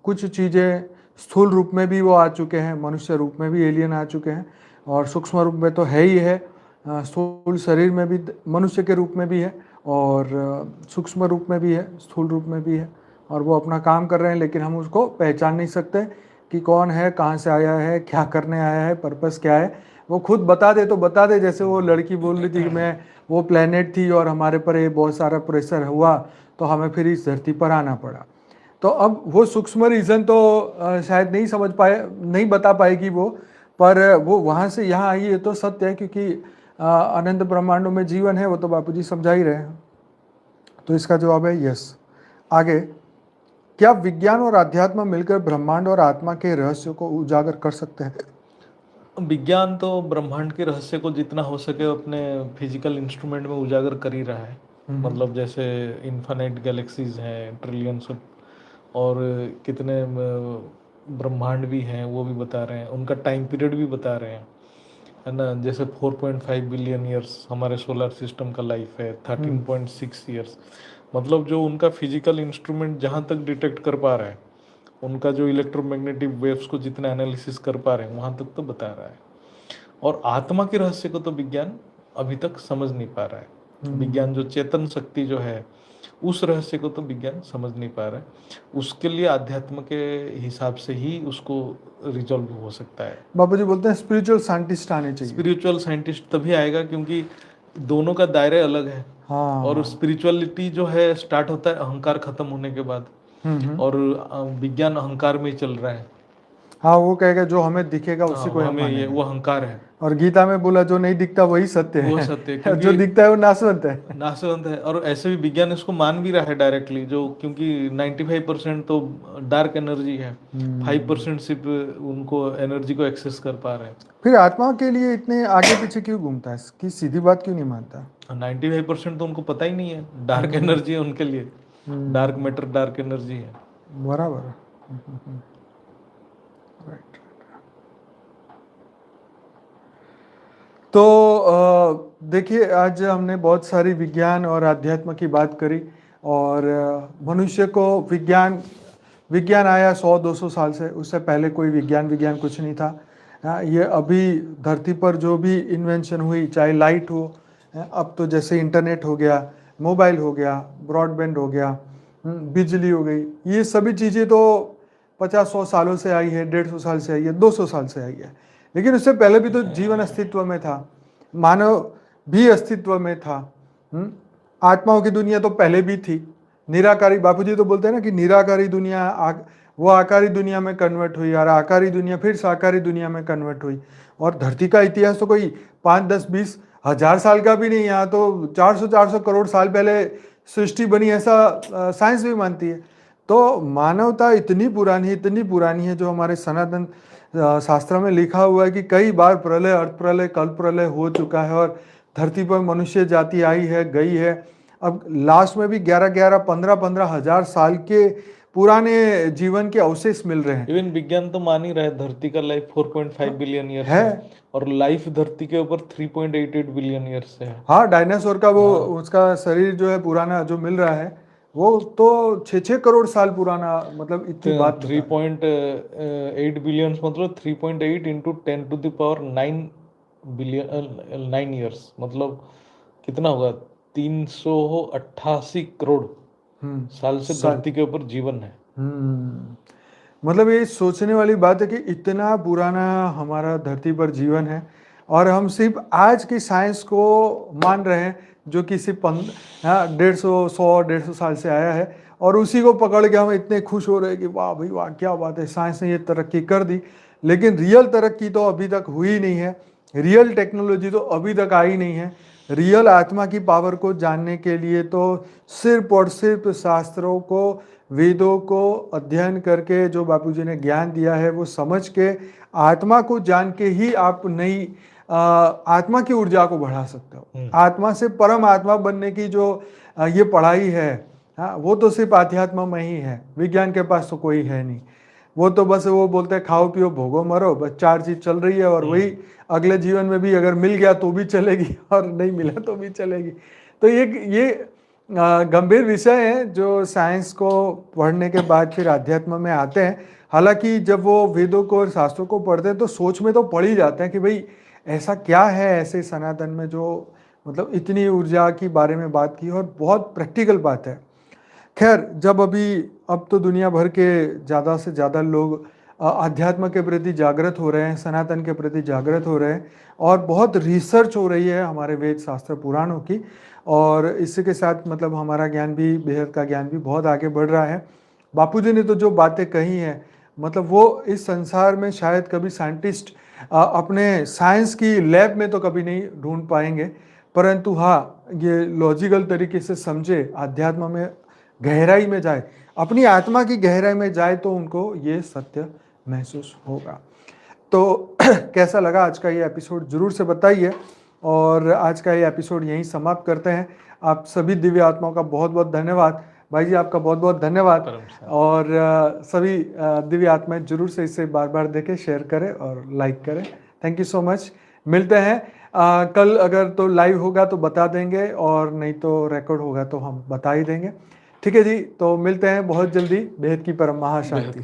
[SPEAKER 1] कुछ चीज़ें स्थूल रूप में भी वो आ चुके हैं, मनुष्य रूप में भी एलियन आ चुके हैं, और सूक्ष्म रूप में तो है ही है। स्थूल शरीर में भी मनुष्य के रूप में भी है, और सूक्ष्म रूप में भी है, स्थूल रूप में भी है, और वो अपना काम कर रहे हैं। लेकिन हम उसको पहचान नहीं सकते कि कौन है, कहाँ से आया है, क्या करने आया है, पर्पस क्या है। वो खुद बता दे तो बता दे, जैसे वो लड़की बोल रही थी कि मैं वो प्लेनेट थी और हमारे पर ये बहुत सारा प्रेशर हुआ तो हमें फिर इस धरती पर आना पड़ा। तो अब वो सूक्ष्म रीज़न तो शायद नहीं समझ पाए, नहीं बता पाएगी वो, पर वो वहाँ से यहाँ आई ये तो सत्य है, क्योंकि अनंत ब्रह्मांडों में जीवन है, वो तो बापूजी समझा ही रहे हैं। तो इसका जवाब है यस। आगे, क्या विज्ञान और अध्यात्म मिलकर ब्रह्मांड और आत्मा के रहस्य को उजागर कर सकते हैं?
[SPEAKER 2] विज्ञान तो ब्रह्मांड के रहस्य को जितना हो सके अपने फिजिकल इंस्ट्रूमेंट में उजागर कर ही रहा है। मतलब जैसे इन्फिनिट गैलेक्सीज हैं, ट्रिलियंस, और कितने ब्रह्मांड भी हैं वो भी बता रहे हैं, उनका टाइम पीरियड भी बता रहे हैं, है ना। जैसे 4.5 बिलियन ईयर्स हमारे सोलर सिस्टम का लाइफ है, 13.6 ईयर्स। मतलब जो उनका फिजिकल इंस्ट्रूमेंट जहाँ तक डिटेक्ट कर पा रहा है, उनका जो इलेक्ट्रोमैग्नेटिक वेव्स को जितना एनालिसिस कर पा रहे हैं वहाँ तक तो बता रहा है। और आत्मा के रहस्य को तो विज्ञान अभी तक समझ नहीं पा रहा है। विज्ञान जो चेतन शक्ति जो है, उस रहस्य को तो विज्ञान समझ नहीं पा रहा है। उसके लिए अध्यात्म के हिसाब से ही उसको रिजॉल्व हो सकता है।
[SPEAKER 1] बापूजी बोलते हैं स्पिरिचुअल साइंटिस्ट आने चाहिए।
[SPEAKER 2] स्पिरिचुअल साइंटिस्ट तभी आएगा क्योंकि दोनों का दायरे अलग है। और
[SPEAKER 1] हाँ।
[SPEAKER 2] स्पिरिचुअलिटी जो है स्टार्ट होता है अहंकार खत्म होने के बाद, और विज्ञान अहंकार में ही चल रहा है।
[SPEAKER 1] हाँ, वो कहेगा जो हमें दिखेगा उसी को हम
[SPEAKER 2] हमें ये
[SPEAKER 1] मानेंगे।
[SPEAKER 2] वो अहंकार है।
[SPEAKER 1] और गीता में बोला जो नहीं दिखता वही सत्य
[SPEAKER 2] वो
[SPEAKER 1] है।
[SPEAKER 2] सत्य है,
[SPEAKER 1] जो
[SPEAKER 2] क्योंकि
[SPEAKER 1] दिखता है वो नाशवंत है।
[SPEAKER 2] नाशवंत है। और ऐसे भी विज्ञान इसको मान भी रहा है डायरेक्टली, जो क्योंकि 95% तो डार्क एनर्जी है, 5% सिर्फ उनको एनर्जी को एक्सेस कर पा रहे हैं।
[SPEAKER 1] फिर आत्मा के लिए इतने आगे पीछे क्यों घूमता है, इसकी सीधी बात क्यों नहीं मानता?
[SPEAKER 2] 95% तो उनको पता ही नहीं है डार्क एनर्जी है उनके लिए। डार्क मैटर डार्क एनर्जी है।
[SPEAKER 1] बराबर। राइट। तो देखिए, आज हमने बहुत सारी विज्ञान और अध्यात्म की बात करी, और मनुष्य को विज्ञान आया 100-200 साल से, उससे पहले कोई विज्ञान कुछ नहीं था। ये अभी धरती पर जो भी इन्वेंशन हुई, चाहे लाइट हो, अब तो जैसे इंटरनेट हो गया, मोबाइल हो गया, ब्रॉडबैंड हो गया, बिजली हो गई, ये सभी चीज़ें तो 50-100 सालों से आई है, 150 साल से आई है, 200 साल से आई है। लेकिन उससे पहले भी तो जीवन अस्तित्व में था, मानव भी अस्तित्व में था। आत्माओं की दुनिया तो पहले भी थी। निराकारी, बापूजी तो बोलते हैं ना कि निराकारी दुनिया वो आकारी दुनिया में कन्वर्ट हुई, और आकारी दुनिया फिर साकारी दुनिया में कन्वर्ट हुई। और धरती का इतिहास तो कोई 5-10-20 हजार साल का भी नहीं, यहाँ तो 400 करोड़ साल पहले सृष्टि बनी, ऐसा साइंस भी मानती है। तो मानवता इतनी पुरानी है, जो हमारे सनातन शास्त्र में लिखा हुआ है कि कई बार प्रलय, अर्थ प्रलय, कल प्रलय हो चुका है, और धरती पर मनुष्य जाति आई है, गई है। अब लास्ट में भी 11-11, 15-15 हजार साल के पुराने जीवन के अवशेष मिल रहे हैं।
[SPEAKER 2] इवन विज्ञान तो मान ही रहा है धरती का लाइफ 4.5 बिलियन ईयर्स
[SPEAKER 1] है,
[SPEAKER 2] और लाइफ धरती के ऊपर 3.88 बिलियन ईयर्स है।
[SPEAKER 1] हाँ, डायनासोर का वो उसका शरीर जो है पुराना जो मिल रहा है, वो तो 6-6 करोड़ साल पुराना, मतलब इतनी बात
[SPEAKER 2] 3.8 बिलियन मतलब 3.8 इंटू 10⁹9 बिलियन 9 ईयर्स, मतलब कितना होगा, 388 करोड़ साल से धरती के ऊपर जीवन है।
[SPEAKER 1] मतलब ये सोचने वाली बात है कि इतना पुराना हमारा धरती पर जीवन है, और हम सिर्फ आज की साइंस को मान रहे हैं, जो कि सिर्फ 150 साल से आया है, और उसी को पकड़ के हम इतने खुश हो रहे हैं कि वाह भाई वाह, क्या बात है, साइंस ने ये तरक्की कर दी। लेकिन रियल तरक्की तो अभी तक हुई नहीं है, रियल टेक्नोलॉजी तो अभी तक आई नहीं है। रियल आत्मा की पावर को जानने के लिए तो सिर्फ और सिर्फ शास्त्रों को, वेदों को अध्ययन करके, जो बापूजी ने ज्ञान दिया है वो समझ के, आत्मा को जान के ही आप नई आत्मा की ऊर्जा को बढ़ा सकते हो। आत्मा से परम आत्मा बनने की जो ये पढ़ाई है, वो तो सिर्फ अध्यात्म में ही है, विज्ञान के पास तो कोई है नहीं। वो तो बस वो बोलते हैं खाओ पियो भोगो मरो, बस 4 चीज चल रही है, और वही अगले जीवन में भी अगर मिल गया तो भी चलेगी, और नहीं मिला तो भी चलेगी। तो ये गंभीर विषय है, जो साइंस को पढ़ने के बाद फिर अध्यात्म में आते हैं। हालांकि जब वो वेदों को और शास्त्रों को पढ़ते हैं तो सोच में तो पड़ ही जाते हैं कि भाई ऐसा क्या है ऐसे सनातन में, जो मतलब इतनी ऊर्जा की बारे में बात की, और बहुत प्रैक्टिकल बात है। खैर, जब अब तो दुनिया भर के ज़्यादा से ज़्यादा लोग अध्यात्म के प्रति जागृत हो रहे हैं, सनातन के प्रति जागृत हो रहे हैं, और बहुत रिसर्च हो रही है हमारे वेद शास्त्र पुराणों की, और इसी के साथ मतलब हमारा ज्ञान भी, बेहद का ज्ञान भी बहुत आगे बढ़ रहा है। बापूजी ने तो जो बातें कही हैं, मतलब वो इस संसार में शायद कभी साइंटिस्ट अपने साइंस की लैब में तो कभी नहीं ढूंढ पाएंगे, परंतु हाँ, ये लॉजिकल तरीके से समझे, अध्यात्म में गहराई में जाए, अपनी आत्मा की गहराई में जाए, तो उनको ये सत्य महसूस होगा। तो कैसा लगा आज का ये एपिसोड जरूर से बताइए, और आज का ये एपिसोड यहीं समाप्त करते हैं। आप सभी दिव्य आत्माओं का बहुत बहुत धन्यवाद। भाई जी, आपका बहुत बहुत धन्यवाद, और सभी दिव्य आत्माएं जरूर से इसे बार बार देखें, शेयर करें और लाइक करें। Thank you so much. मिलते हैं कल, अगर तो लाइव होगा तो बता देंगे, और नहीं तो रिकॉर्ड होगा तो हम बता ही देंगे। ठीक है जी, तो मिलते हैं बहुत जल्दी। बेहद की परम महाशांति।